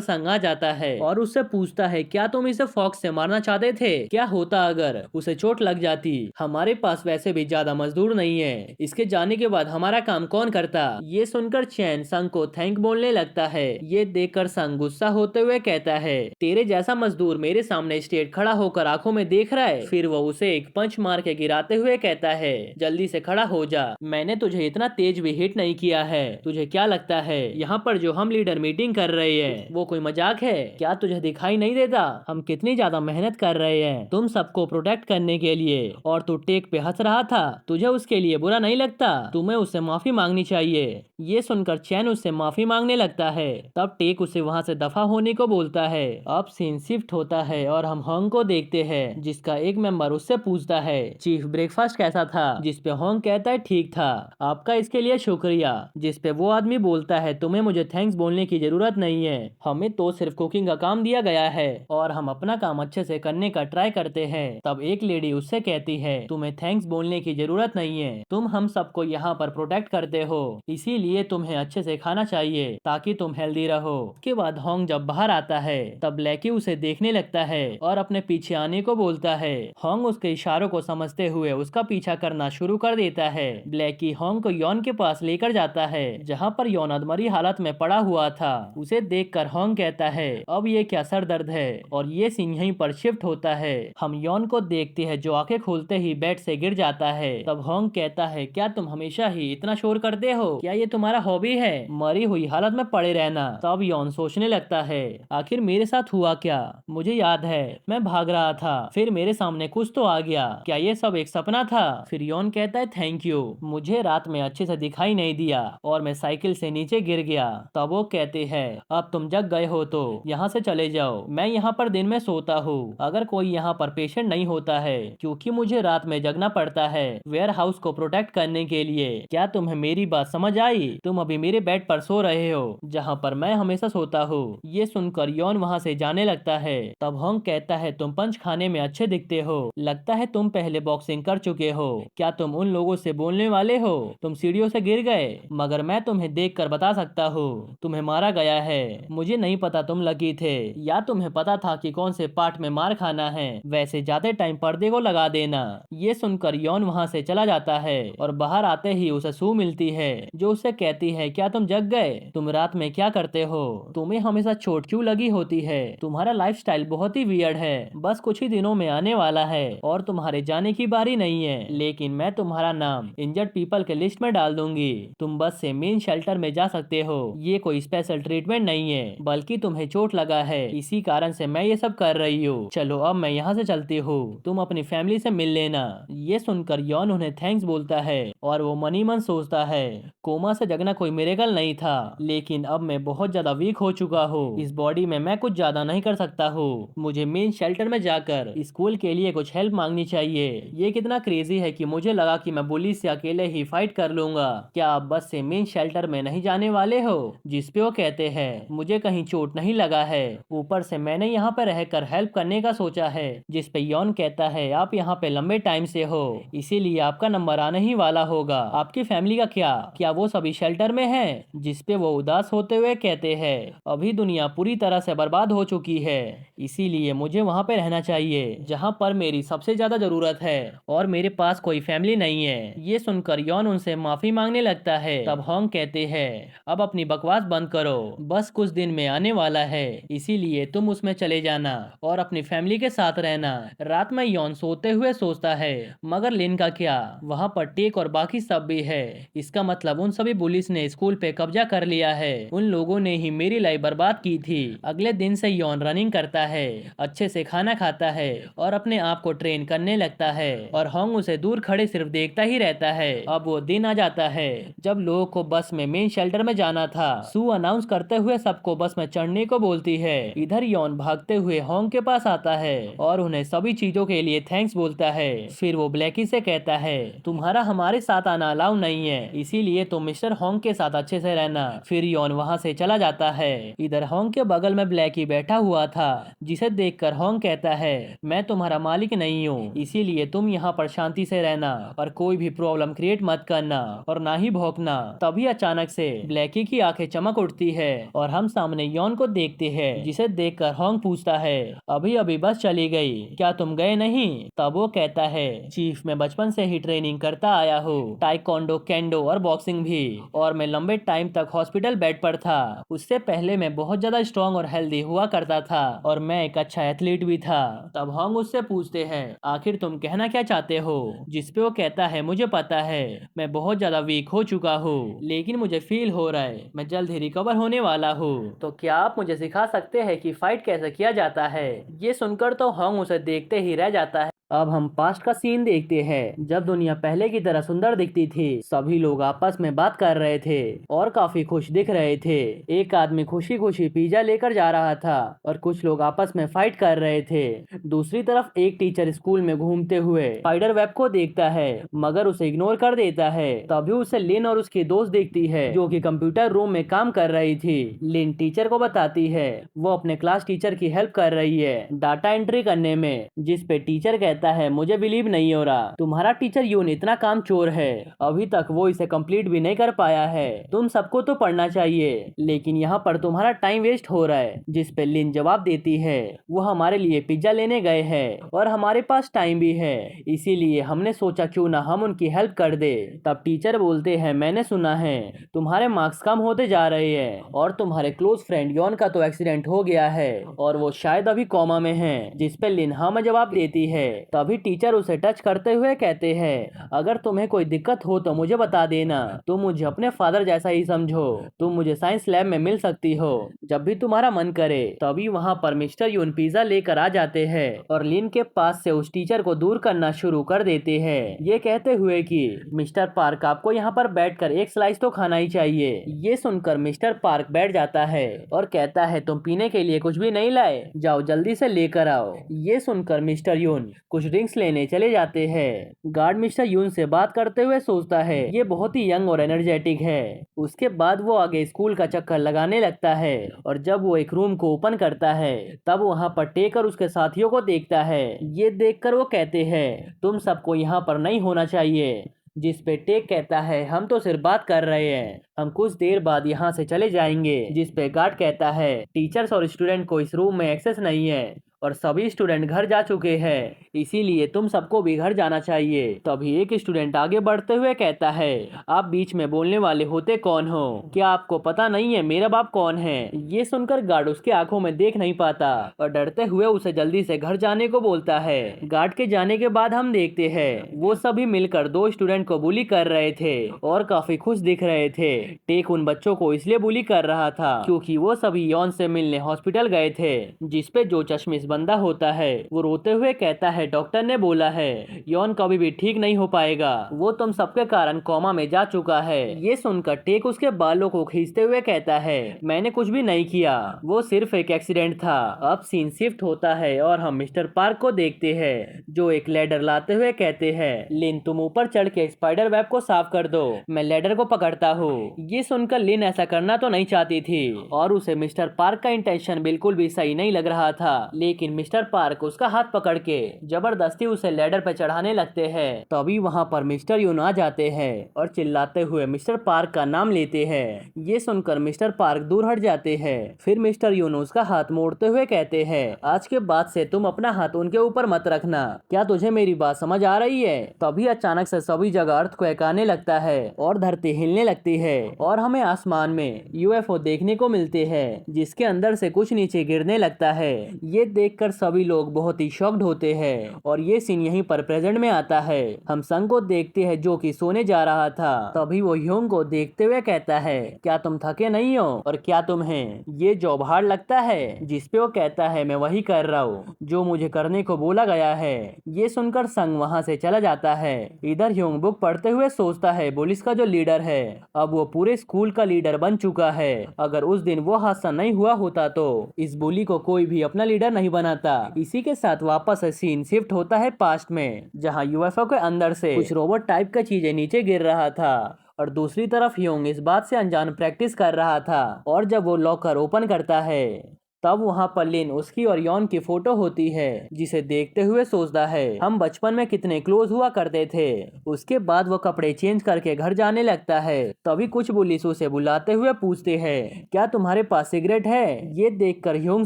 S1: संग आ जाता है और उससे पूछता है क्या तुम इसे फॉक्स से मारना चाहते थे, क्या होता अगर उसे चोट लग जाती, हमारे पास वैसे भी ज्यादा मजदूर नहीं है, इसके जाने के बाद हमारा काम कौन करता? ये सुनकर चैन संग को थैंक बोलने लगता है। ये देखकर संग गुस्सा होते हुए कहता है तेरे जैसा मजदूर मेरे सामने स्ट्रेट खड़ा होकर आंखों में देख रहा है। फिर वो उसे एक पंच मार के गिराते हुए कहता है जल्दी से खड़ा हो जा, मैंने तुझे इतना तेज भी हिट नहीं किया है, तुझे क्या लगता है यहाँ पर जो हम लीडर मीटिंग कर रहे हैं वो कोई मजाक है? क्या तुझे दिखाई नहीं देता हम कितनी ज्यादा मेहनत कर रहे हैं तुम सबको प्रोटेक्ट करने के लिए, और तू टेक पे हंस रहा था, तुझे उसके लिए बुरा नहीं लगता? तुम्हें उससे माफी मांगनी चाहिए। ये सुनकर चैन उससे माफी मांगने लगता है। तब टेक उसे वहाँ से दफा होने को बोलता है। अब सीन शिफ्ट होता है और हम होंग को देखते हैं, जिसका एक मेंबर उससे पूछता है, चीफ ब्रेकफास्ट कैसा था? जिसपे होंग कहता है, ठीक था, आपका इसके लिए शुक्रिया। जिसपे वो आदमी बोलता है, तुम्हें मुझे थैंक्स बोलने की जरूरत नहीं है, हमें तो सिर्फ कुकिंग का काम दिया गया है और हम अपना काम अच्छे से करने का ट्राई करते हैं। तब एक लेडी उससे कहती है, तुम्हें थैंक्स बोलने की जरूरत नहीं है, तुम हम सबको यहाँ पर प्रोटेक्ट करते हो, इसीलिए तुम्हें अच्छे से खाना चाहिए ताकि तुम हेल्दी रहो। उसके बाद होंग जब बाहर आता है तब ब्लैकी उसे देखने लगता है और अपने पीछे आने को बोलता है। होंग उसके इशारों को समझते हुए उसका पीछा करना शुरू कर देता है। ब्लैकी होंग को यॉन के पास लेकर जाता है, जहाँ पर यॉन अधमरी हालत में पड़ा हुआ था। उसे देखकर होंग कहता है, अब ये क्या सर दर्द है, और ये सीन यहीं पर शिफ्ट होता है। हम यॉन को देखते हैं जो आंखें खोलते ही बेड से गिर जाता है। तब होंग कहता है, क्या तुम हमेशा ही इतना शोर करते हो? क्या ये तुम्हारा हॉबी है, मरी हुई हालत में पड़े रहना? तब यॉन सोचने लगता है, आखिर मेरे साथ हुआ क्या? मुझे याद है मैं भाग रहा था, फिर मेरे सामने कुछ तो आ गया, क्या ये सब एक सपना था? फिर यॉन कहता है, थैंक यू, मुझे रात में अच्छे से दिखाई नहीं दिया और मैं साइकिल से नीचे गिर गया। तब वो कहते हैं, अब तुम जग गए हो तो यहाँ से चले जाओ, मैं यहाँ पर दिन में सोता हूँ, अगर कोई यहाँ पर पेशेंट नहीं होता है, क्योंकि मुझे रात में जगना पड़ता है वेयर हाउस को प्रोटेक्ट करने के लिए। क्या तुम्हें मेरी बात समझ आई? तुम अभी मेरे बेड पर सो रहे हो, जहाँ पर मैं हमेशा सोता हूँ। ये सुनकर यॉन वहाँ से जाने लगता है। तब होंग कहता है, तुम पंच खाने में अच्छे दिखते हो, लगता है तुम पहले बॉक्सिंग कर चुके हो, क्या तुम उन लोगों से बोलने वाले हो? तुम सीढ़ियों से गिर गए, मगर मैं तुम्हें देखकर बता सकता हूँ, तुम्हें मारा गया है। मुझे नहीं पता तुम लकी थे या तुम्हें पता था कि कौन से पार्ट में मार खाना है, वैसे जाते टाइम पर्दे को लगा देना। ये सुनकर यॉन वहाँ से चला जाता है और बाहर आते ही उसे सू मिलती है, जो उसे कहती है, क्या तुम जग गए? तुम रात में क्या करते हो? तुम्हें हमेशा चोट क्यों लगी होती है? तुम्हारा लाइफस्टाइल बहुत ही वियर्ड है, बस कुछ ही दिनों में आने वाला है और तुम्हारे जाने की बारी नहीं है, लेकिन मैं तुम्हारा नाम इंजर्ड पीपल के लिस्ट में डाल दूंगी। तुम बस से मेन शेल्टर में जा सकते हो, ये कोई स्पेशल ट्रीटमेंट नहीं है, बल्कि तुम्हें चोट लगा है, इसी कारण से मैं ये सब कर रही हूँ। चलो अब मैं यहाँ से चलती हूँ, तुम अपनी फैमिली से मिल लेना। ये सुनकर यॉन उन्हें थैंक्स बोलता है और वो मनी मन सोचता है, कोमा से जगना कोई मिरेकल नहीं था, लेकिन अब मैं बहुत ज्यादा वीक हो चुका हूँ, इस बॉडी में मैं कुछ ज्यादा नहीं कर सकता हूँ, मुझे मेन शेल्टर में जाकर स्कूल के लिए कुछ हेल्प मांगनी चाहिए। ये कितना क्रेजी है कि मुझे लगा कि मैं पुलिस से अकेले ही फाइट कर लूंगा, क्या आप बस से मेन शेल्टर में नहीं जाने वाले हो? जिसपे वो कहते हैं, मुझे कहीं चोट नहीं लगा है, ऊपर से मैंने यहाँ पे रहकर हेल्प करने का सोचा है। जिसपे यॉन कहता है, आप यहाँ पे लंबे टाइम से हो, इसीलिए आपका नंबर आने ही वाला होगा, आपकी फैमिली का क्या वो सभी शेल्टर में है? जिसपे वो उदास होते हुए कहते हैं, अभी दुनिया पूरी तरह से बर्बाद हो चुकी है, इसीलिए मुझे वहाँ पे रहना चाहिए जहाँ पर मेरी सबसे ज्यादा जरूरत है और मेरे पास कोई फैमिली नहीं है। ये सुनकर यॉन उनसे माफी मांगने लगता है। तब होंग कहते हैं, अब अपनी बकवास बंद करो, बस कुछ दिन में आने वाला है, इसीलिए तुम उसमें चले जाना और अपनी फैमिली के साथ रहना। रात में यॉन सोते हुए सोचता है, मगर लिन का क्या? वहाँ पर टेक और बाकी सब भी है, इसका मतलब उन सभी पुलिस ने स्कूल पे कब्जा कर लिया है, उन लोगों ने ही मेरी लाइफ बर्बाद की थी। अगले दिन से यॉन रनिंग करता है, अच्छे से खाना खाता है और अपने आप को ट्रेन करने लगता है, और होंग उसे दूर खड़े सिर्फ देखता ही रहता है। अब वो दिन आ जाता है जब लोगों को बस में मेन शेल्टर में जाना था। सू अनाउंस करते हुए सबको बस में चढ़ने को बोलती है। इधर यॉन भागते हुए होंग के पास आता है और उन्हें सभी चीजों के लिए थैंक्स बोलता है। फिर वो ब्लैकी से कहता है, तुम्हारा हमारे साथ आना अलाउ नहीं है, इसीलिए तुम मिस्टर होंग के साथ अच्छे से रहना। फिर यॉन वहाँ से चला जाता है। इधर होंग के बगल में ब्लैकी बैठा हुआ था, जिसे देखकर होंग कहता है, मैं तुम्हारा मालिक नहीं हूँ, इसीलिए तुम यहाँ पर शांति से रहना और कोई भी प्रॉब्लम क्रिएट मत करना और ना ही भौंकना। तभी अचानक से ब्लैकी की आंखें चमक उठती है और हम सामने यॉन को देखते हैं, जिसे देखकर होंग पूछता है, अभी अभी बस चली गई, क्या तुम गए नहीं? तब वो कहता है, चीफ मैं बचपन से ही ट्रेनिंग करता आया हूँ, ताइक्वांडो, केंडो और बॉक्सिंग भी, और मैं लंबे टाइम तक हॉस्पिटल बेड पर था। उससे पहले मैं बहुत ज्यादा स्ट्रॉन्ग और हेल्दी हुआ करता था और मैं एक अच्छा एथलीट भी था। तब होंग उससे पूछते हैं, आखिर तुम कहना क्या चाहते हो? जिसपे वो कहता है, मुझे पता है मैं बहुत ज्यादा वीक हो चुका हूँ, लेकिन मुझे फील हो रहा है मैं जल्द ही रिकवर होने वाला हूँ, तो क्या आप मुझे सिखा सकते हैं कि फाइट कैसे किया जाता है? ये सुनकर तो होंग उसे देखते ही रह जाता है। अब हम पास्ट का सीन देखते हैं जब दुनिया पहले की तरह सुंदर दिखती थी। सभी लोग आपस में बात कर रहे थे और काफी खुश दिख रहे थे। एक आदमी खुशी खुशी पिज्जा लेकर जा रहा था और कुछ लोग आपस में फाइट कर रहे थे। दूसरी तरफ एक टीचर स्कूल में घूमते हुए स्पाइडर वेब को देखता है मगर उसे इग्नोर कर देता है। तभी उसे लिन और उसकी दोस्त दिखती है जो कि कंप्यूटर रूम में काम कर रही थी। लिन टीचर को बताती है वो अपने क्लास टीचर की हेल्प कर रही है डाटा एंट्री करने में, जिस पे टीचर कहता है मुझे बिलीव नहीं हो रहा, तुम्हारा टीचर यून इतना काम चोर है, अभी तक वो इसे कंप्लीट भी नहीं कर पाया है। तुम सबको तो पढ़ना चाहिए लेकिन यहाँ पर तुम्हारा टाइम वेस्ट हो रहा है। जिस पे लिन जवाब देती है वो हमारे लिए पिज्जा लेने गए हैं और हमारे पास टाइम भी है, इसीलिए हमने सोचा क्यों ना हम उनकी हेल्प कर दे। तब टीचर बोलते हैं मैंने सुना है तुम्हारे मार्क्स कम होते जा रहे हैं और तुम्हारे क्लोज फ्रेंड यॉन का तो एक्सीडेंट हो गया है और वो शायद अभी कोमा में है। जिस पे लिन हाँ में जवाब देती है। तभी टीचर उसे टच करते हुए कहते हैं अगर तुम्हें कोई दिक्कत हो तो मुझे बता देना, तुम मुझे अपने फादर जैसा ही समझो, तुम मुझे साइंस लैब में मिल सकती हो जब भी तुम्हारा मन करे। तभी वहाँ पर मिस्टर यून पिज्जा लेकर आ जाते हैं और लिन के पास से उस टीचर को दूर करना शुरू कर देते हैं, ये कहते हुए कि मिस्टर पार्क आपको यहाँ पर बैठकर एक स्लाइस तो खाना ही चाहिए। ये सुनकर मिस्टर पार्क बैठ जाता है और कहता है तुम पीने के लिए कुछ भी नहीं लाए, जाओ जल्दी से लेकर आओ। ये सुनकर मिस्टर यून कुछ ड्रिंक्स लेने चले जाते हैं। गार्ड मिस्टर यून से बात करते हुए सोचता है ये बहुत ही यंग और एनर्जेटिक है। उसके बाद वो आगे स्कूल का चक्कर लगाने लगता है और जब वो एक रूम को ओपन करता है तब वहाँ पर टेकर उसके साथियों को देखता है। ये देखकर वो कहते हैं तुम सबको यहाँ पर नहीं होना चाहिए। जिस पे टेक कहता है हम तो सिर्फ बात कर रहे हैं, हम कुछ देर बाद यहाँ से चले जाएंगे। जिस पे गार्ड कहता है टीचर्स और स्टूडेंट को इस रूम में एक्सेस नहीं है और सभी स्टूडेंट घर जा चुके हैं, इसीलिए तुम सबको भी घर जाना चाहिए। तभी एक स्टूडेंट आगे बढ़ते हुए कहता है आप बीच में बोलने वाले होते कौन हो, क्या आपको पता नहीं है मेरा बाप कौन है। ये सुनकर गार्ड उसके आंखों में देख नहीं पाता और डरते हुए उसे जल्दी से घर जाने को बोलता है। गार्ड के जाने के बाद हम देखते हैं वो सभी मिलकर दो स्टूडेंट को बुली कर रहे थे और काफी खुश दिख रहे थे। टेक उन बच्चों को इसलिए बुली कर रहा था क्योंकि वो सभी यॉन से मिलने हॉस्पिटल गए थे। जिसपे जो चश्मिश बंदा होता है वो रोते हुए कहता है डॉक्टर ने बोला है यॉन कभी भी ठीक नहीं हो पाएगा, वो तुम सबके कारण कोमा में जा चुका है। ये सुनकर टेक उसके बालों को खींचते हुए कहता है मैंने कुछ भी नहीं किया, वो सिर्फ एक एक्सीडेंट था। अब सीन शिफ्ट होता है और हम मिस्टर पार्क को देखते हैं जो एक लैडर लाते हुए कहते हैं लिन तुम ऊपर चढ़ के स्पाइडर वेब को साफ कर दो, मैं लैडर को पकड़ता हूँ। ये सुनकर लिन ऐसा करना तो नहीं चाहती थी और उसे मिस्टर पार्क का इंटेंशन बिल्कुल भी सही नहीं लग रहा था, लेकिन मिस्टर पार्क उसका हाथ पकड़ के जबरदस्ती उसे लैडर पे चढ़ाने लगते हैं। तभी वहाँ पर मिस्टर यून आ जाते हैं और चिल्लाते हुए मिस्टर पार्क का नाम लेते हैं। ये सुनकर मिस्टर पार्क दूर हट जाते हैं। फिर मिस्टर यून उसका हाथ मोड़ते हुए कहते हैं आज के बाद से तुम अपना हाथ उनके ऊपर मत रखना, क्या तुझे मेरी बात समझ आ रही है। तभी अचानक से सभी जगह अर्थक्वेक आने लगता है और धरती हिलने लगती है और हमें आसमान में यूएफओ देखने को मिलते हैं जिसके अंदर से कुछ नीचे गिरने लगता है। ये देखकर सभी लोग बहुत ही शॉक्ड होते हैं और ये सीन यहीं पर प्रेजेंट में आता है। हम संग को देखते हैं जो कि सोने जा रहा था। तभी वो ह्योंग को देखते हुए कहता है क्या तुम थके नहीं हो और क्या तुम्हें ये जॉब हार्ड लगता है। जिसपे वो कहता है मैं वही कर रहा हूँ जो मुझे करने को बोला गया है। ये सुनकर संग वहाँ से चला जाता है। इधर ह्योंग बुक पढ़ते हुए सोचता है पुलिस का जो लीडर है अब वो पूरे स्कूल का लीडर बन चुका है। अगर उस दिन वो हादसा नहीं हुआ होता तो इस बुली को कोई भी अपना लीडर नहीं बनाता। इसी के साथ वापस सीन शिफ्ट होता है पास्ट में जहाँ यूएफओ के अंदर से कुछ रोबोट टाइप का चीजें नीचे गिर रहा था और दूसरी तरफ ह्योंग इस बात से अनजान प्रैक्टिस कर रहा था। और जब वो लॉकर ओपन करता है तब वहाँ पर लिन उसकी और यॉन की फोटो होती है जिसे देखते हुए सोचता है हम बचपन में कितने क्लोज हुआ करते थे। उसके बाद वो कपड़े चेंज करके घर जाने लगता है। तभी कुछ पुलिस उसे बुलाते हुए पूछते हैं क्या तुम्हारे पास सिगरेट है। ये देखकर ह्योंग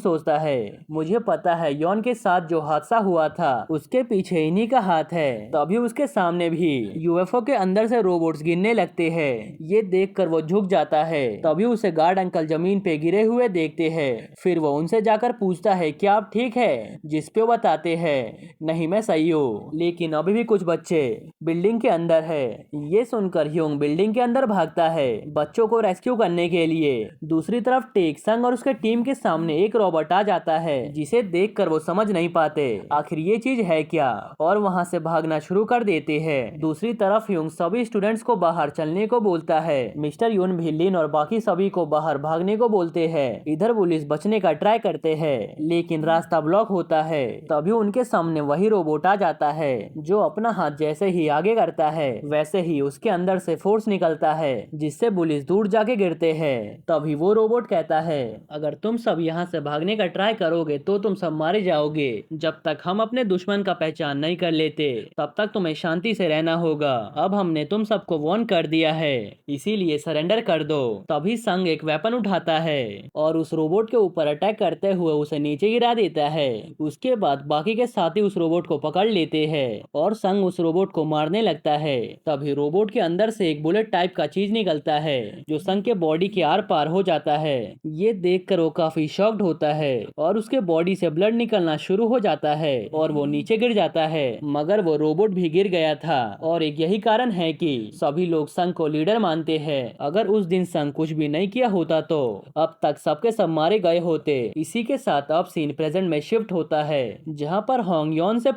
S1: सोचता है मुझे पता है यॉन के साथ जो हादसा हुआ था उसके पीछे इन्हीं का हाथ है। तभी उसके सामने भी यूएफओ के अंदर से रोबोट्स गिरने लगते हैं। ये देखकर वो झुक जाता है। तभी उसे गार्ड अंकल जमीन पे गिरे हुए देखते हैं। फिर वो उनसे जाकर पूछता है क्या आप ठीक है, जिसपे वो बताते हैं नहीं मैं सही हूँ, लेकिन अभी भी कुछ बच्चे बिल्डिंग के अंदर है। ये सुनकर ह्योंग बिल्डिंग के अंदर भागता है बच्चों को रेस्क्यू करने के लिए। दूसरी तरफ टेक संग और उसके टीम के सामने एक रोबोट आ जाता है जिसे देखकर वो समझ नहीं पाते आखिर ये चीज है क्या, और वहाँ से भागना शुरू कर देते हैं। दूसरी तरफ ह्योंग सभी स्टूडेंट्स को बाहर चलने को बोलता है। मिस्टर यून भी लिन और बाकी सभी को बाहर भागने को बोलते हैं। इधर पुलिस बचने का ट्राई करते हैं लेकिन रास्ता ब्लॉक होता है। तभी उनके सामने वही रोबोट आ जाता है जो अपना हाथ जैसे ही आगे करता है वैसे ही उसके अंदर से फोर्स निकलता है जिससे पुलिस दूर जाके गिरते हैं। तभी वो रोबोट कहता है अगर तुम सब यहाँ से भागने का ट्राई करोगे तो तुम सब मारे जाओगे। जब तक हम अपने दुश्मन का पहचान नहीं कर लेते तब तक तुम्हें शांति से रहना होगा। अब हमने तुम सबको वार्न कर दिया है, इसीलिए सरेंडर कर दो। तभी संग एक वेपन उठाता है और उस रोबोट के ऊपर अटैक करते हुए उसे नीचे गिरा देता है। उसके बाद बाकी के साथी उस रोबोट को पकड़ लेते हैं और संग उस रोबोट को मारने लगता है। तभी रोबोट के अंदर से एक बुलेट टाइप का चीज निकलता है जो संग के बॉडी के आर पार हो जाता है। ये देखकर वो काफी शॉक्ड होता है और उसके बॉडी से ब्लड निकलना शुरू हो जाता है और वो नीचे गिर जाता है। मगर वो रोबोट भी गिर गया था और एक यही कारण है कि सभी लोग संग को लीडर मानते हैं। अगर उस दिन संग कुछ भी नहीं किया होता तो अब तक सबके सब मारे गए होते। इसी के साथ अब सीन प्रेजेंट में शिफ्ट होता है जहाँ पर होंग यॉन से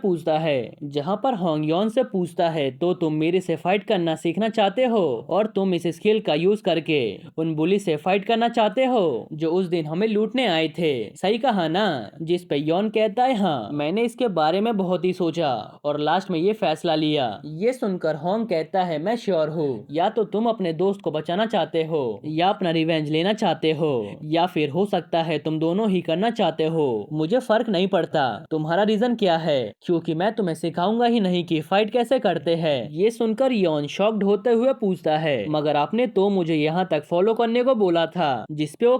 S1: पूछता है तो तुम मेरे से फाइट करना सीखना चाहते हो और तुम इस स्किल का यूज करके उन बुली से फाइट करना चाहते हो जो उस दिन हमें लूटने आए थे, सही कहा ना। जिस पे यॉन कहता है हाँ, मैंने इसके बारे में बहुत ही सोचा और लास्ट में ये फैसला लिया। ये सुनकर होंग कहता है मैं श्योर हूँ, या तो तुम अपने दोस्त को बचाना चाहते हो या अपना रिवेंज लेना चाहते हो, या फिर हो सकता है तुम दोनों ही करना चाहते हो। मुझे फर्क नहीं पड़ता तुम्हारा रीजन क्या है, क्योंकि मैं तुम्हें सिखाऊंगा ही नहीं कि फाइट कैसे करते हैं। ये सुनकर यॉन शॉक्ड होते हुए पूछता है मगर आपने तो मुझे यहाँ तक फॉलो करने को बोला था। जिसपे वो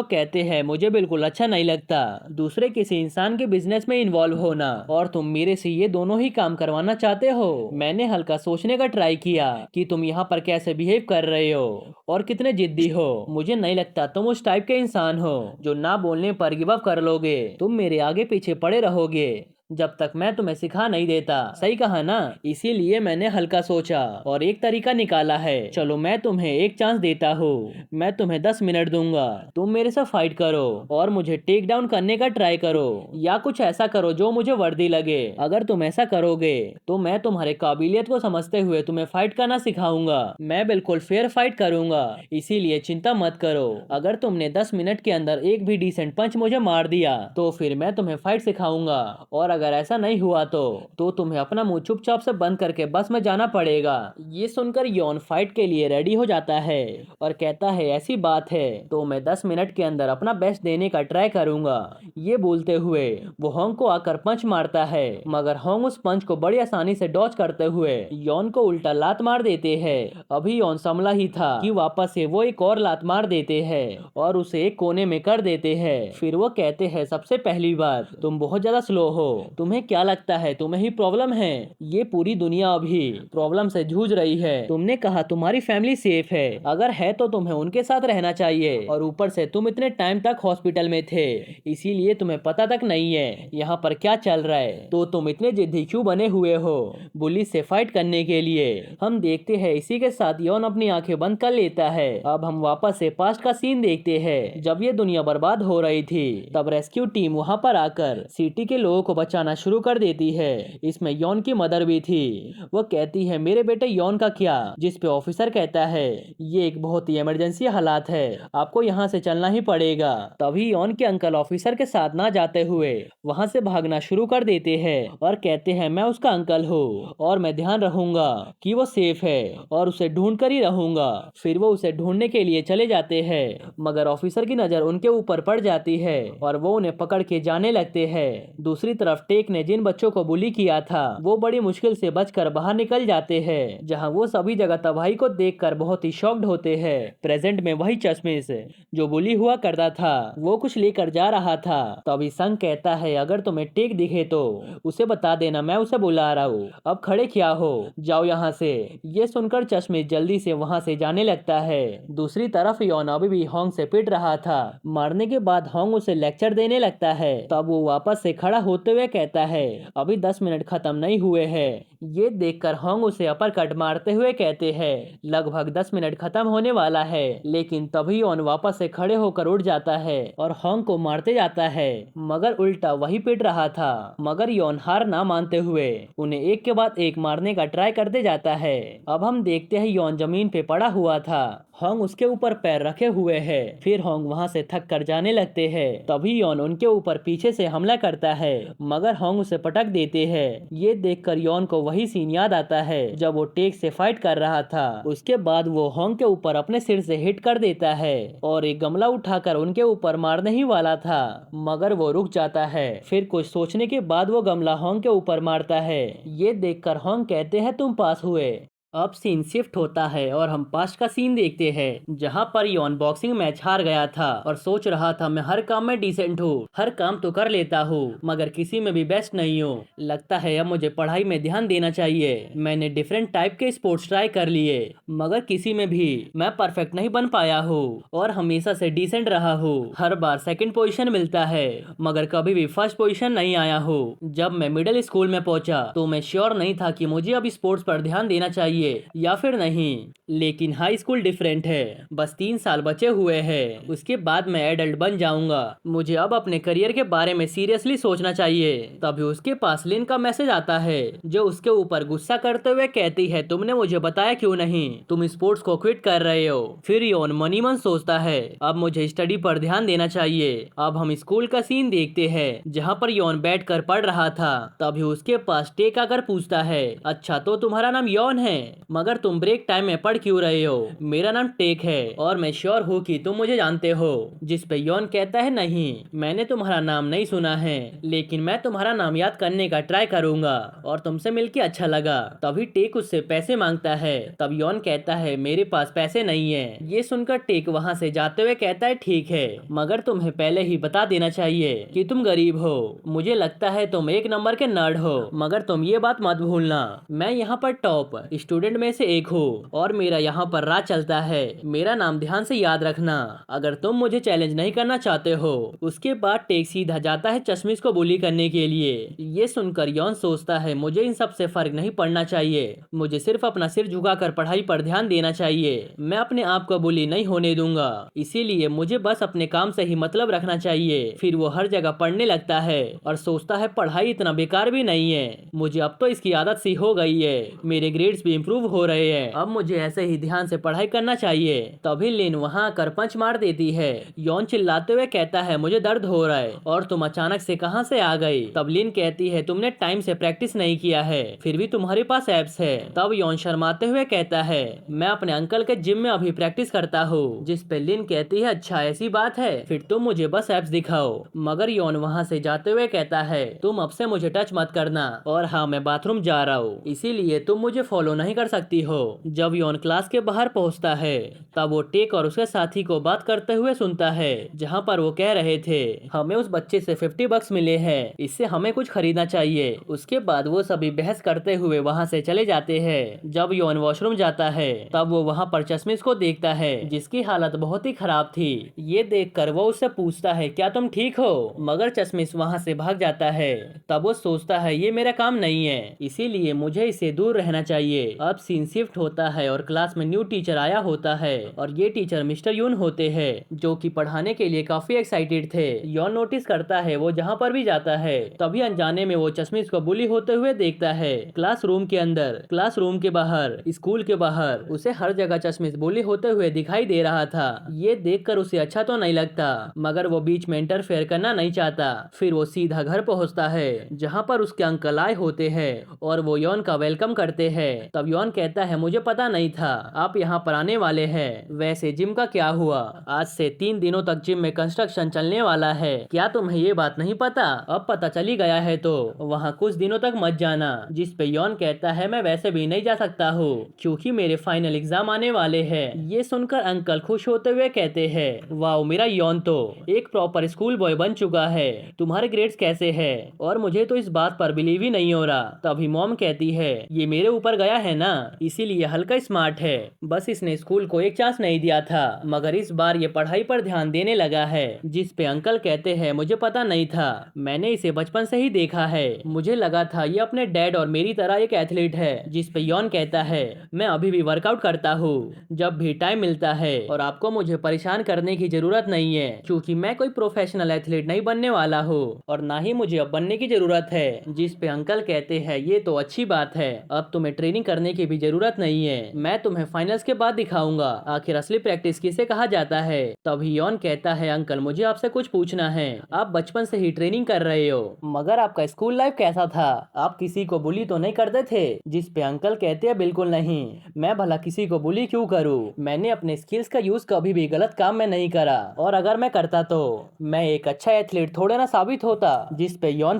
S1: कहते हैं मुझे बिल्कुल अच्छा नहीं लगता दूसरे किसी इंसान के बिजनेस में इन्वॉल्व होना, और तुम मेरे से ये दोनों ही काम करवाना चाहते हो। मैंने हल्का सोचने का ट्राई किया कि तुम यहाँ पर कैसे बिहेव कर रहे हो और कितने जिद्दी हो। मुझे नहीं लगता तुम उस टाइप के इंसान हो जो ना बोलने पर गिव अप कर लोगे। तुम मेरे आगे पीछे पड़े रहोगे जब तक मैं तुम्हें सिखा नहीं देता, सही कहा ना। इसीलिए मैंने हल्का सोचा और एक तरीका निकाला है। चलो मैं तुम्हें एक चांस देता हूँ, मैं तुम्हें 10 मिनट दूंगा। तुम मेरे से फाइट करो और मुझे टेक डाउन करने का ट्राई करो या कुछ ऐसा करो जो मुझे वर्दी लगे। अगर तुम ऐसा करोगे तो मैं तुम्हारे काबिलियत को समझते हुए तुम्हें फाइट करना सिखाऊंगा। मैं बिल्कुल फेयर फाइट करूंगा, इसीलिए चिंता मत करो। अगर तुमने 10 मिनट के अंदर एक भी डिसेंट पंच मुझे मार दिया तो फिर मैं तुम्हें फाइट सिखाऊंगा, और अगर ऐसा नहीं हुआ तो तुम्हें अपना मुंह चुपचाप से बंद करके बस में जाना पड़ेगा। ये सुनकर यॉन फाइट के लिए रेडी हो जाता है और कहता है ऐसी बात है तो मैं 10 मिनट के अंदर अपना बेस्ट देने का ट्राई करूंगा। ये बोलते हुए वो होंग को आकर पंच मारता है, मगर होंग उस पंच को बड़ी आसानी से डॉज करते हुए यॉन को उल्टा लात मार देते हैं। अभी यॉन संभला ही था कि वापस से वो एक और लात मार देते हैं और उसे एक कोने में कर देते हैं। फिर वो कहते हैं सबसे पहली बात तुम बहुत ज्यादा स्लो हो, तुम्हें क्या लगता है तुम्हें ही प्रॉब्लम है? ये पूरी दुनिया अभी प्रॉब्लम से जूझ रही है। तुमने कहा तुम्हारी फैमिली सेफ है, अगर है तो तुम्हें उनके साथ रहना चाहिए, और ऊपर से तुम इतने टाइम तक हॉस्पिटल में थे इसीलिए तुम्हें पता तक नहीं है यहाँ पर क्या चल रहा है। तो तुम इतने जिद्दी क्यों बने हुए हो बुली से फाइट करने के लिए? हम देखते हैं इसी के साथ यॉन अपनी आंखें बंद कर लेता है। अब हम वापस से पास्ट का सीन देखते हैं जब ये दुनिया बर्बाद हो रही थी। तब रेस्क्यू टीम वहाँ पर आकर सिटी के लोगों को बचाना शुरू कर देती है। इसमें यॉन की मदर भी थी। वो कहती है मेरे बेटे यॉन का क्या? जिस पे ऑफिसर कहता है ये एक बहुत ही इमरजेंसी हालात है, आपको यहाँ से चलना ही पड़ेगा। तभी यॉन के अंकल ऑफिसर के साथ ना जाते हुए वहाँ से भागना शुरू कर देते हैं और कहते हैं मैं उसका अंकल हूँ और मैं ध्यान रखूंगा कि वो सेफ है और उसे ढूंढ कर ही रहूंगा। फिर वो उसे ढूंढने के लिए चले जाते हैं, मगर ऑफिसर की नजर उनके ऊपर पड़ जाती है और वो उन्हें पकड़ के जाने लगते हैं। दूसरी तरफ तरफ टेक ने जिन बच्चों को बुली किया था वो बड़ी मुश्किल से बचकर बाहर निकल जाते हैं, जहां वो सभी जगह तबाही को देखकर बहुत ही शॉक्ड होते हैं। प्रेजेंट में वही चश्मिश जो बुली हुआ करता था वो कुछ लेकर जा रहा था। तभी संग कहता है अगर तुम्हें टेक दिखे तो उसे बता देना, मैं उसे बुला रहा हूँ। अब खड़े क्या हो, जाओ यहाँ से। ये सुनकर चश्मिश जल्दी से वहाँ से जाने लगता है। दूसरी तरफ यॉन अभी भी होंग से पिट रहा था। मारने के बाद होंग उसे लेक्चर देने लगता है। तब वो वापस से खड़ा होते हुए कहता है अभी 10 मिनट खत्म नहीं हुए हैं। ये देखकर होंग उसे अपर कट मारते हुए कहते हैं लगभग 10 मिनट खत्म होने वाला है। लेकिन तभी यॉन वापस से खड़े होकर उठ जाता है और होंग को मारते जाता है, मगर उल्टा वही पिट रहा था। मगर यॉन हार ना मानते हुए उन्हें एक के बाद एक मारने का ट्राई करते जाता है। अब हम देखते हैं यॉन जमीन पे पड़ा हुआ था, होंग उसके ऊपर पैर रखे हुए है। फिर होंग वहां से थक कर जाने लगते हैं। तभी यॉन उनके ऊपर पीछे से हमला करता है, मगर होंग उसे पटक देते हैं। ये देखकर यॉन को वही सीन याद आता है जब वो टेक से फाइट कर रहा था। उसके बाद वो होंग के ऊपर अपने सिर से हिट कर देता है और एक गमला उठाकर उनके ऊपर मारने ही वाला था, मगर वो रुक जाता है। फिर कुछ सोचने के बाद वो गमला होंग के ऊपर मारता है। ये देखकर होंग कहते हैं तुम पास हुए। अब सीन शिफ्ट होता है और हम पास्ट का सीन देखते हैं, जहां पर यॉन बॉक्सिंग मैच हार गया था और सोच रहा था मैं हर काम में डिसेंट हूँ, हर काम तो कर लेता हूँ मगर किसी में भी बेस्ट नहीं हूँ। लगता है अब मुझे पढ़ाई में ध्यान देना चाहिए। मैंने डिफरेंट टाइप के स्पोर्ट्स ट्राई कर लिए मगर किसी में भी मैं परफेक्ट नहीं बन पाया हूँ और हमेशा से डिसेंट रहा हूँ। हर बार सेकंड पोजीशन मिलता है मगर कभी भी फर्स्ट पोजीशन नहीं आया हूँ। जब मैं मिडिल स्कूल में पहुंचा तो मैं श्योर नहीं था कि मुझे अब स्पोर्ट्स पर ध्यान देना चाहिए या फिर नहीं, लेकिन हाई स्कूल डिफरेंट है। बस 3 साल बचे हुए हैं, उसके बाद मैं एडल्ट बन जाऊंगा। मुझे अब अपने करियर के बारे में सीरियसली सोचना चाहिए। तभी उसके पास लिन का मैसेज आता है जो उसके ऊपर गुस्सा करते हुए कहती है तुमने मुझे बताया क्यों नहीं, तुम स्पोर्ट्स को क्विट कर रहे हो। फिर यॉन मनी मन सोचता है अब मुझे स्टडी पर ध्यान देना चाहिए। अब हम स्कूल का सीन देखते हैं जहाँ पर यॉन बैठ कर पढ़ रहा था। तभी उसके पास टेक आकर पूछता है अच्छा तो तुम्हारा नाम यॉन है, मगर तुम ब्रेक टाइम में पढ़ क्यों रहे हो? मेरा नाम टेक है और मैं श्योर हूँ कि तुम मुझे जानते हो। जिस पे यॉन कहता है नहीं, मैंने तुम्हारा नाम नहीं सुना है, लेकिन मैं तुम्हारा नाम याद करने का ट्राई करूंगा और तुमसे मिलके अच्छा लगा। तभी टेक उससे पैसे मांगता है। तब यॉन कहता है मेरे पास पैसे नहीं है। ये सुनकर टेक वहाँ से जाते हुए कहता है ठीक है, मगर तुम्हें पहले ही बता देना चाहिए कि तुम गरीब हो। मुझे लगता है तुम एक नंबर के नर्ड हो, मगर तुम ये बात मत भूलना मैं यहाँ पर टॉप स्टूडेंट में से एक हूँ और मेरा यहाँ पर राज चलता है। मेरा नाम ध्यान से याद रखना अगर तुम मुझे चैलेंज नहीं करना चाहते हो। उसके बाद टेक सीधा जाता है चश्मिश को बुली करने के लिए। ये सुनकर यॉन सोचता है मुझे इन सब से फर्क नहीं पड़ना चाहिए, मुझे सिर्फ अपना सिर झुकाकर पढ़ाई पर ध्यान देना चाहिए। मैं अपने आप को बुली नहीं होने दूंगा, इसीलिए मुझे बस अपने काम से ही मतलब रखना चाहिए। फिर वो हर जगह पढ़ने लगता है और सोचता है पढ़ाई इतना बेकार भी नहीं है, मुझे अब तो इसकी आदत सी हो गई है, मेरे ग्रेड्स भी इम्प्रूव हो रहे हैं, अब मुझे ऐसे ही ध्यान से पढ़ाई करना चाहिए। तभी लिन वहाँ आकर पंच मार देती है। यॉन चिल्लाते हुए कहता है मुझे दर्द हो रहा है और तुम अचानक से कहाँ से आ गई। तब लिन कहती है तुमने टाइम से प्रैक्टिस नहीं किया है, फिर भी तुम्हारे पास एब्स है। तब यॉन शर्माते हुए कहता है मैं अपने अंकल के जिम में अभी प्रैक्टिस करता हूँ। जिस पे लिन कहती है अच्छा ऐसी बात है, फिर तुम मुझे बस एब्स दिखाओ। मगर यॉन वहाँ से जाते हुए कहता है तुम अब से मुझे टच मत करना और हाँ मैं बाथरूम जा रहा हूँ, इसीलिए तुम मुझे फॉलो नहीं कर सकती हो। जब यॉन क्लास के बाहर पहुंचता है तब वो टेक और उसके साथी को बात करते हुए सुनता है, जहां पर वो कह रहे थे हमें उस बच्चे से 50 बक्स मिले हैं, इससे हमें कुछ खरीदना चाहिए। उसके बाद वो सभी बहस करते हुए वहां से चले जाते हैं। जब यॉन वॉशरूम जाता है तब वो वहां पर चश्मिश को देखता है जिसकी हालत बहुत ही खराब थी। ये देखकर वो उससे पूछता है क्या तुम ठीक हो, मगर चश्मिश वहां से भाग जाता है। तब वो सोचता है ये मेरा काम नहीं है, इसीलिए मुझे इससे दूर रहना चाहिए। अब सीन शिफ्ट होता है और क्लास में न्यू टीचर आया होता है और ये टीचर मिस्टर यून होते हैं जो कि पढ़ाने के लिए काफी एक्साइटेड थे। यॉन नोटिस करता है वो जहाँ पर भी जाता है तभी अनजाने में वो चश्मिश को बुली होते हुए देखता है। क्लासरूम के अंदर, क्लासरूम के बाहर, स्कूल के बाहर, उसे हर जगह चश्मिश बुली होते हुए दिखाई दे रहा था। ये देखकर उसे अच्छा तो नहीं लगता, मगर वो बीच में इंटरफेयर करना नहीं चाहता। फिर वो सीधा घर पहुँचता है जहाँ पर उसके अंकल आए होते हैं और वो यॉन का वेलकम करते हैं। तब यॉन कहता है मुझे पता नहीं था आप यहाँ पर आने वाले हैं। वैसे जिम का क्या हुआ? आज से 3 दिनों तक जिम में कंस्ट्रक्शन चलने वाला है, क्या तुम्हें ये बात नहीं पता? अब पता चली गया है तो वहाँ कुछ दिनों तक मत जाना। जिस पे यॉन कहता है मैं वैसे भी नहीं जा सकता हूँ क्योंकि मेरे फाइनल एग्जाम आने वाले हैं। ये सुनकर अंकल खुश होते हुए कहते हैं वाह, मेरा यॉन तो एक प्रॉपर स्कूल बॉय बन चुका है। तुम्हारे ग्रेड्स कैसे है? और मुझे तो इस बात पर बिलीव ही नहीं हो रहा। तभी मॉम कहती है ये मेरे ऊपर गया है ना, इसीलिए हल्का स्मार्ट है, बस इसने स्कूल को एक चांस नहीं दिया था मगर इस बार ये पढ़ाई पर ध्यान देने लगा है। जिस पे अंकल कहते हैं मुझे पता नहीं था, मैंने इसे बचपन से ही देखा है, मुझे लगा था ये अपने डैड और मेरी तरह एक एथलीट है। जिस पे यॉन कहता है मैं अभी भी वर्कआउट करता हूँ जब भी टाइम मिलता है और आपको मुझे परेशान करने की जरूरत नहीं है क्योंकि मैं कोई प्रोफेशनल एथलीट नहीं बनने वाला हूँ और ना ही मुझे अब बनने की जरूरत है। जिस पे अंकल कहते हैं ये तो अच्छी बात है, अब तुम्हें ट्रेनिंग करने की भी जरूरत नहीं है, मैं तुम्हें फाइनल्स के बाद दिखाऊंगा आखिर असली प्रैक्टिस किसे कहा जाता है। तभी यॉन कहता है अंकल मुझे आपसे कुछ पूछना है, आप बचपन से ही ट्रेनिंग कर रहे हो मगर आपका स्कूल लाइफ कैसा था? आप किसी को बुली तो नहीं करते थे? जिस पे अंकल कहते हैं बिल्कुल नहीं, मैं भला किसी को बुली क्यों करूं, मैंने अपने स्किल्स का यूज कभी भी गलत काम में नहीं करा और अगर मैं करता तो मैं एक अच्छा एथलीट थोड़े ना साबित होता। जिस पे यॉन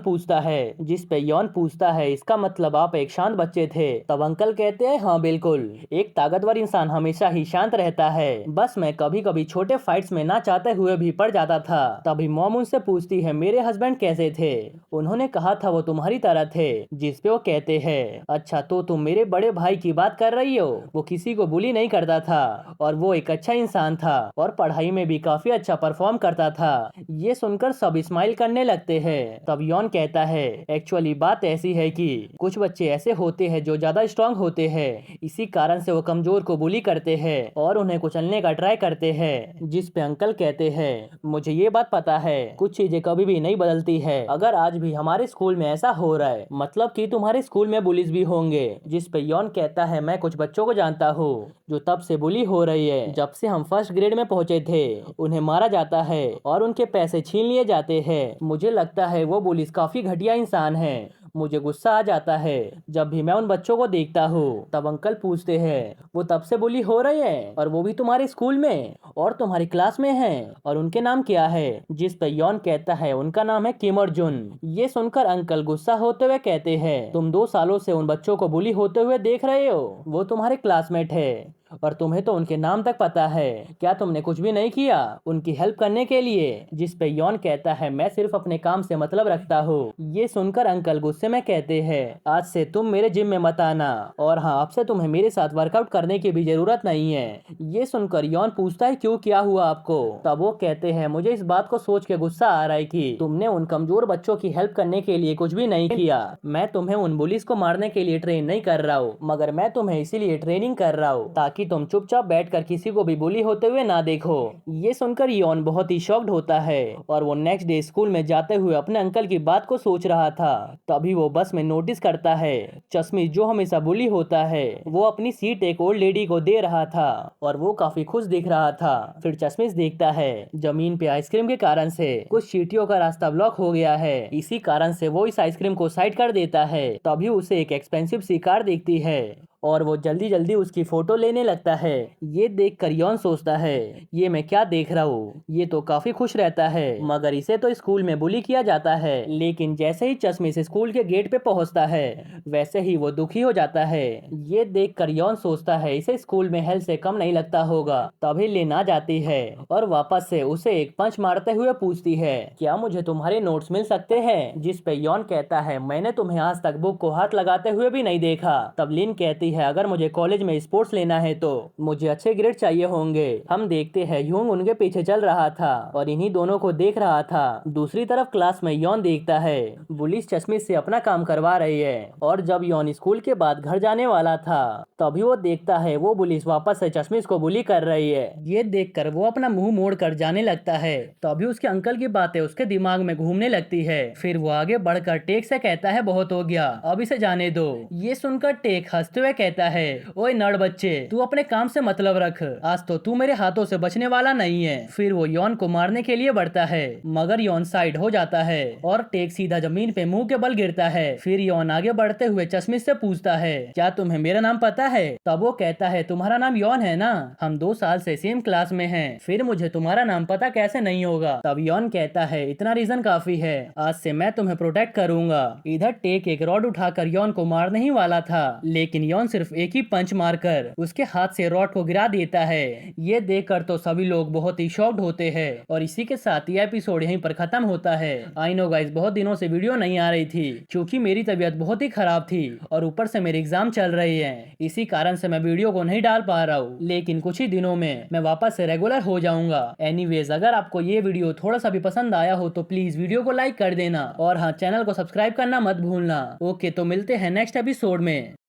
S1: पूछता है इसका मतलब आप एक शांत बच्चे थे? तब अंकल कहते हैं हाँ बिल्कुल, एक ताकतवर इंसान हमेशा ही शांत रहता है, बस मैं कभी कभी छोटे फाइट्स में ना चाहते हुए भी पड़ जाता था। तभी मॉम उनसे पूछती है मेरे हस्बैंड कैसे थे? उन्होंने कहा था वो तुम्हारी तरह थे। जिस पे वो कहते हैं अच्छा तो तुम मेरे बड़े भाई की बात कर रही हो, वो किसी को बुली नहीं करता था और वो एक अच्छा इंसान था और पढ़ाई में भी काफी अच्छा परफॉर्म करता था। ये सुनकर सब स्माइल करने लगते हैं। तब यॉन कहता है एक्चुअली बात ऐसी है कि कुछ बच्चे ऐसे होते हैं जो ज्यादा स्ट्रांग होते हैं, इसी कारण से वो कमजोर को बुली करते हैं और उन्हें कुचलने का ट्राई करते हैं। जिस पे अंकल कहते हैं मुझे ये बात पता है, कुछ चीजें कभी भी नहीं बदलती है, अगर आज भी हमारे स्कूल में ऐसा हो रहा है मतलब कि तुम्हारे स्कूल में बुलीज भी होंगे। जिस पे यॉन कहता है मैं कुछ बच्चों को जानता हूँ जो तब से बुली हो रही है जब से हम फर्स्ट ग्रेड में पहुंचे थे, उन्हें मारा जाता है और उनके पैसे छीन लिए जाते हैं। मुझे लगता है वो पुलिस काफी घटिया इंसान है, मुझे गुस्सा आ जाता है जब भी मैं उन बच्चों को देखता हूँ। तब अंकल पूछते हैं वो तब से बुली हो रहे हैं और वो भी तुम्हारे स्कूल में और तुम्हारी क्लास में हैं और उनके नाम क्या है? जिस पर यॉन कहता है उनका नाम है किम और जुन। ये सुनकर अंकल गुस्सा होते हुए कहते हैं तुम 2 सालों से उन बच्चों को बुली होते हुए देख रहे हो, वो तुम्हारे क्लासमेट है और तुम्हें तो उनके नाम तक पता है, क्या तुमने कुछ भी नहीं किया उनकी हेल्प करने के लिए? जिस पे यॉन कहता है मैं सिर्फ अपने काम से मतलब रखता हूँ। ये सुनकर अंकल गुस्से में कहते हैं आज से तुम मेरे जिम में मत आना और हाँ अब से तुम्हें मेरे साथ वर्कआउट करने की भी जरूरत नहीं है। ये सुनकर यॉन पूछता है क्यों, क्या हुआ आपको? तब वो कहते हैं मुझे इस बात को सोच के गुस्सा आ रहा है कि तुमने उन कमजोर बच्चों की हेल्प करने के लिए कुछ भी नहीं किया। मैं तुम्हें उन बुलिस को मारने के लिए ट्रेन नहीं कर रहा हूँ मगर मैं तुम्हें इसीलिए ट्रेनिंग कर रहा हूँ ताकि तुम चुपचाप बैठकर किसी को भी बुली होते हुए ना देखो। ये सुनकर यॉन बहुत ही शॉक्ड होता है और वो नेक्स्ट डे स्कूल में जाते हुए अपने अंकल की बात को सोच रहा था। तभी वो बस में नोटिस करता है चश्मिश जो हमेशा बुली होता है वो अपनी सीट एक ओल्ड लेडी को दे रहा था और वो काफी खुश दिख रहा था। फिर चश्मिश देखता है जमीन पे आइसक्रीम के कारण से कुछ चींटियों का रास्ता ब्लॉक हो गया है, इसी कारण से वो इस आइसक्रीम को साइड कर देता है। तभी उसे एक एक्सपेंसिव सी कार दिखती है और वो जल्दी जल्दी उसकी फोटो लेने लगता है। ये देखकर यॉन सोचता है ये मैं क्या देख रहा हूँ, ये तो काफी खुश रहता है मगर इसे तो स्कूल में बुली किया जाता है। लेकिन जैसे ही चश्मिश स्कूल के गेट पे पहुंचता है वैसे ही वो दुखी हो जाता है। ये देखकर यॉन सोचता है इसे स्कूल में हेल्थ से कम नहीं लगता होगा। तभी लेन आ जाती है और वापस से उसे एक पंच मारते हुए पूछती है क्या मुझे तुम्हारे नोट्स मिल सकते हैं? जिस पे यॉन कहता है मैंने तुम्हें आज तक बुक को हाथ लगाते हुए भी नहीं देखा। तब लिन कहती है अगर मुझे कॉलेज में स्पोर्ट्स लेना है तो मुझे अच्छे ग्रेड चाहिए होंगे। हम देखते हैं ह्यूंग उनके पीछे चल रहा था और इन्हीं दोनों को देख रहा था। दूसरी तरफ क्लास में यॉन देखता है बुलिस चश्मिश से अपना काम करवा रही है और जब यॉन स्कूल के बाद घर जाने वाला था तभी वो देखता है वो बुलिस वापस से चश्मिश को बुली कर रही है। ये देखकर वो अपना मुंह मोड़ कर जाने लगता है। तभी उसके अंकल की बातें उसके दिमाग में घूमने लगती है। फिर वो आगे बढ़कर टेक से कहता है बहुत हो गया, अब इसे जाने दो। ये सुनकर टेक हंसते हुए कहता है, ओए नर्ड बच्चे, तू अपने काम से मतलब रख, आज तो तू मेरे हाथों से बचने वाला नहीं है। फिर वो यॉन को मारने के लिए बढ़ता है, मगर यॉन साइड हो जाता है और टेक सीधा जमीन पे मुंह के बल गिरता है। फिर यॉन आगे बढ़ते हुए चश्मिश से पूछता है, क्या तुम्हें मेरा नाम पता है? तब वो कहता है, तुम्हारा नाम यॉन है ना, हम 2 साल से सेम क्लास में हैं, फिर मुझे तुम्हारा नाम पता कैसे नहीं होगा? तब यॉन कहता है, इतना रीजन काफी है, आज से मैं तुम्हें प्रोटेक्ट करूंगा। इधर टेक एक रॉड उठाकर यॉन को मारने ही वाला था, लेकिन यॉन सिर्फ एक ही पंच मारकर उसके हाथ से रॉड को गिरा देता है। ये देखकर तो सभी लोग बहुत ही शॉक्ड होते हैं और इसी के साथ ये एपिसोड यहीं पर खत्म होता है। आई नो गाइस, बहुत दिनों से वीडियो नहीं आ रही थी क्योंकि मेरी तबीयत बहुत ही खराब थी और ऊपर से मेरे एग्जाम चल रही है, इसी कारण से मैं वीडियो को नहीं डाल पा रहा हूँ, लेकिन कुछ ही दिनों में मैं वापस से रेगुलर हो जाऊंगा। एनीवेज, अगर आपको ये वीडियो थोड़ा सा भी पसंद आया हो तो प्लीज वीडियो को लाइक कर देना और हाँ, चैनल को सब्सक्राइब करना मत भूलना। ओके, तो मिलते हैं नेक्स्ट एपिसोड में।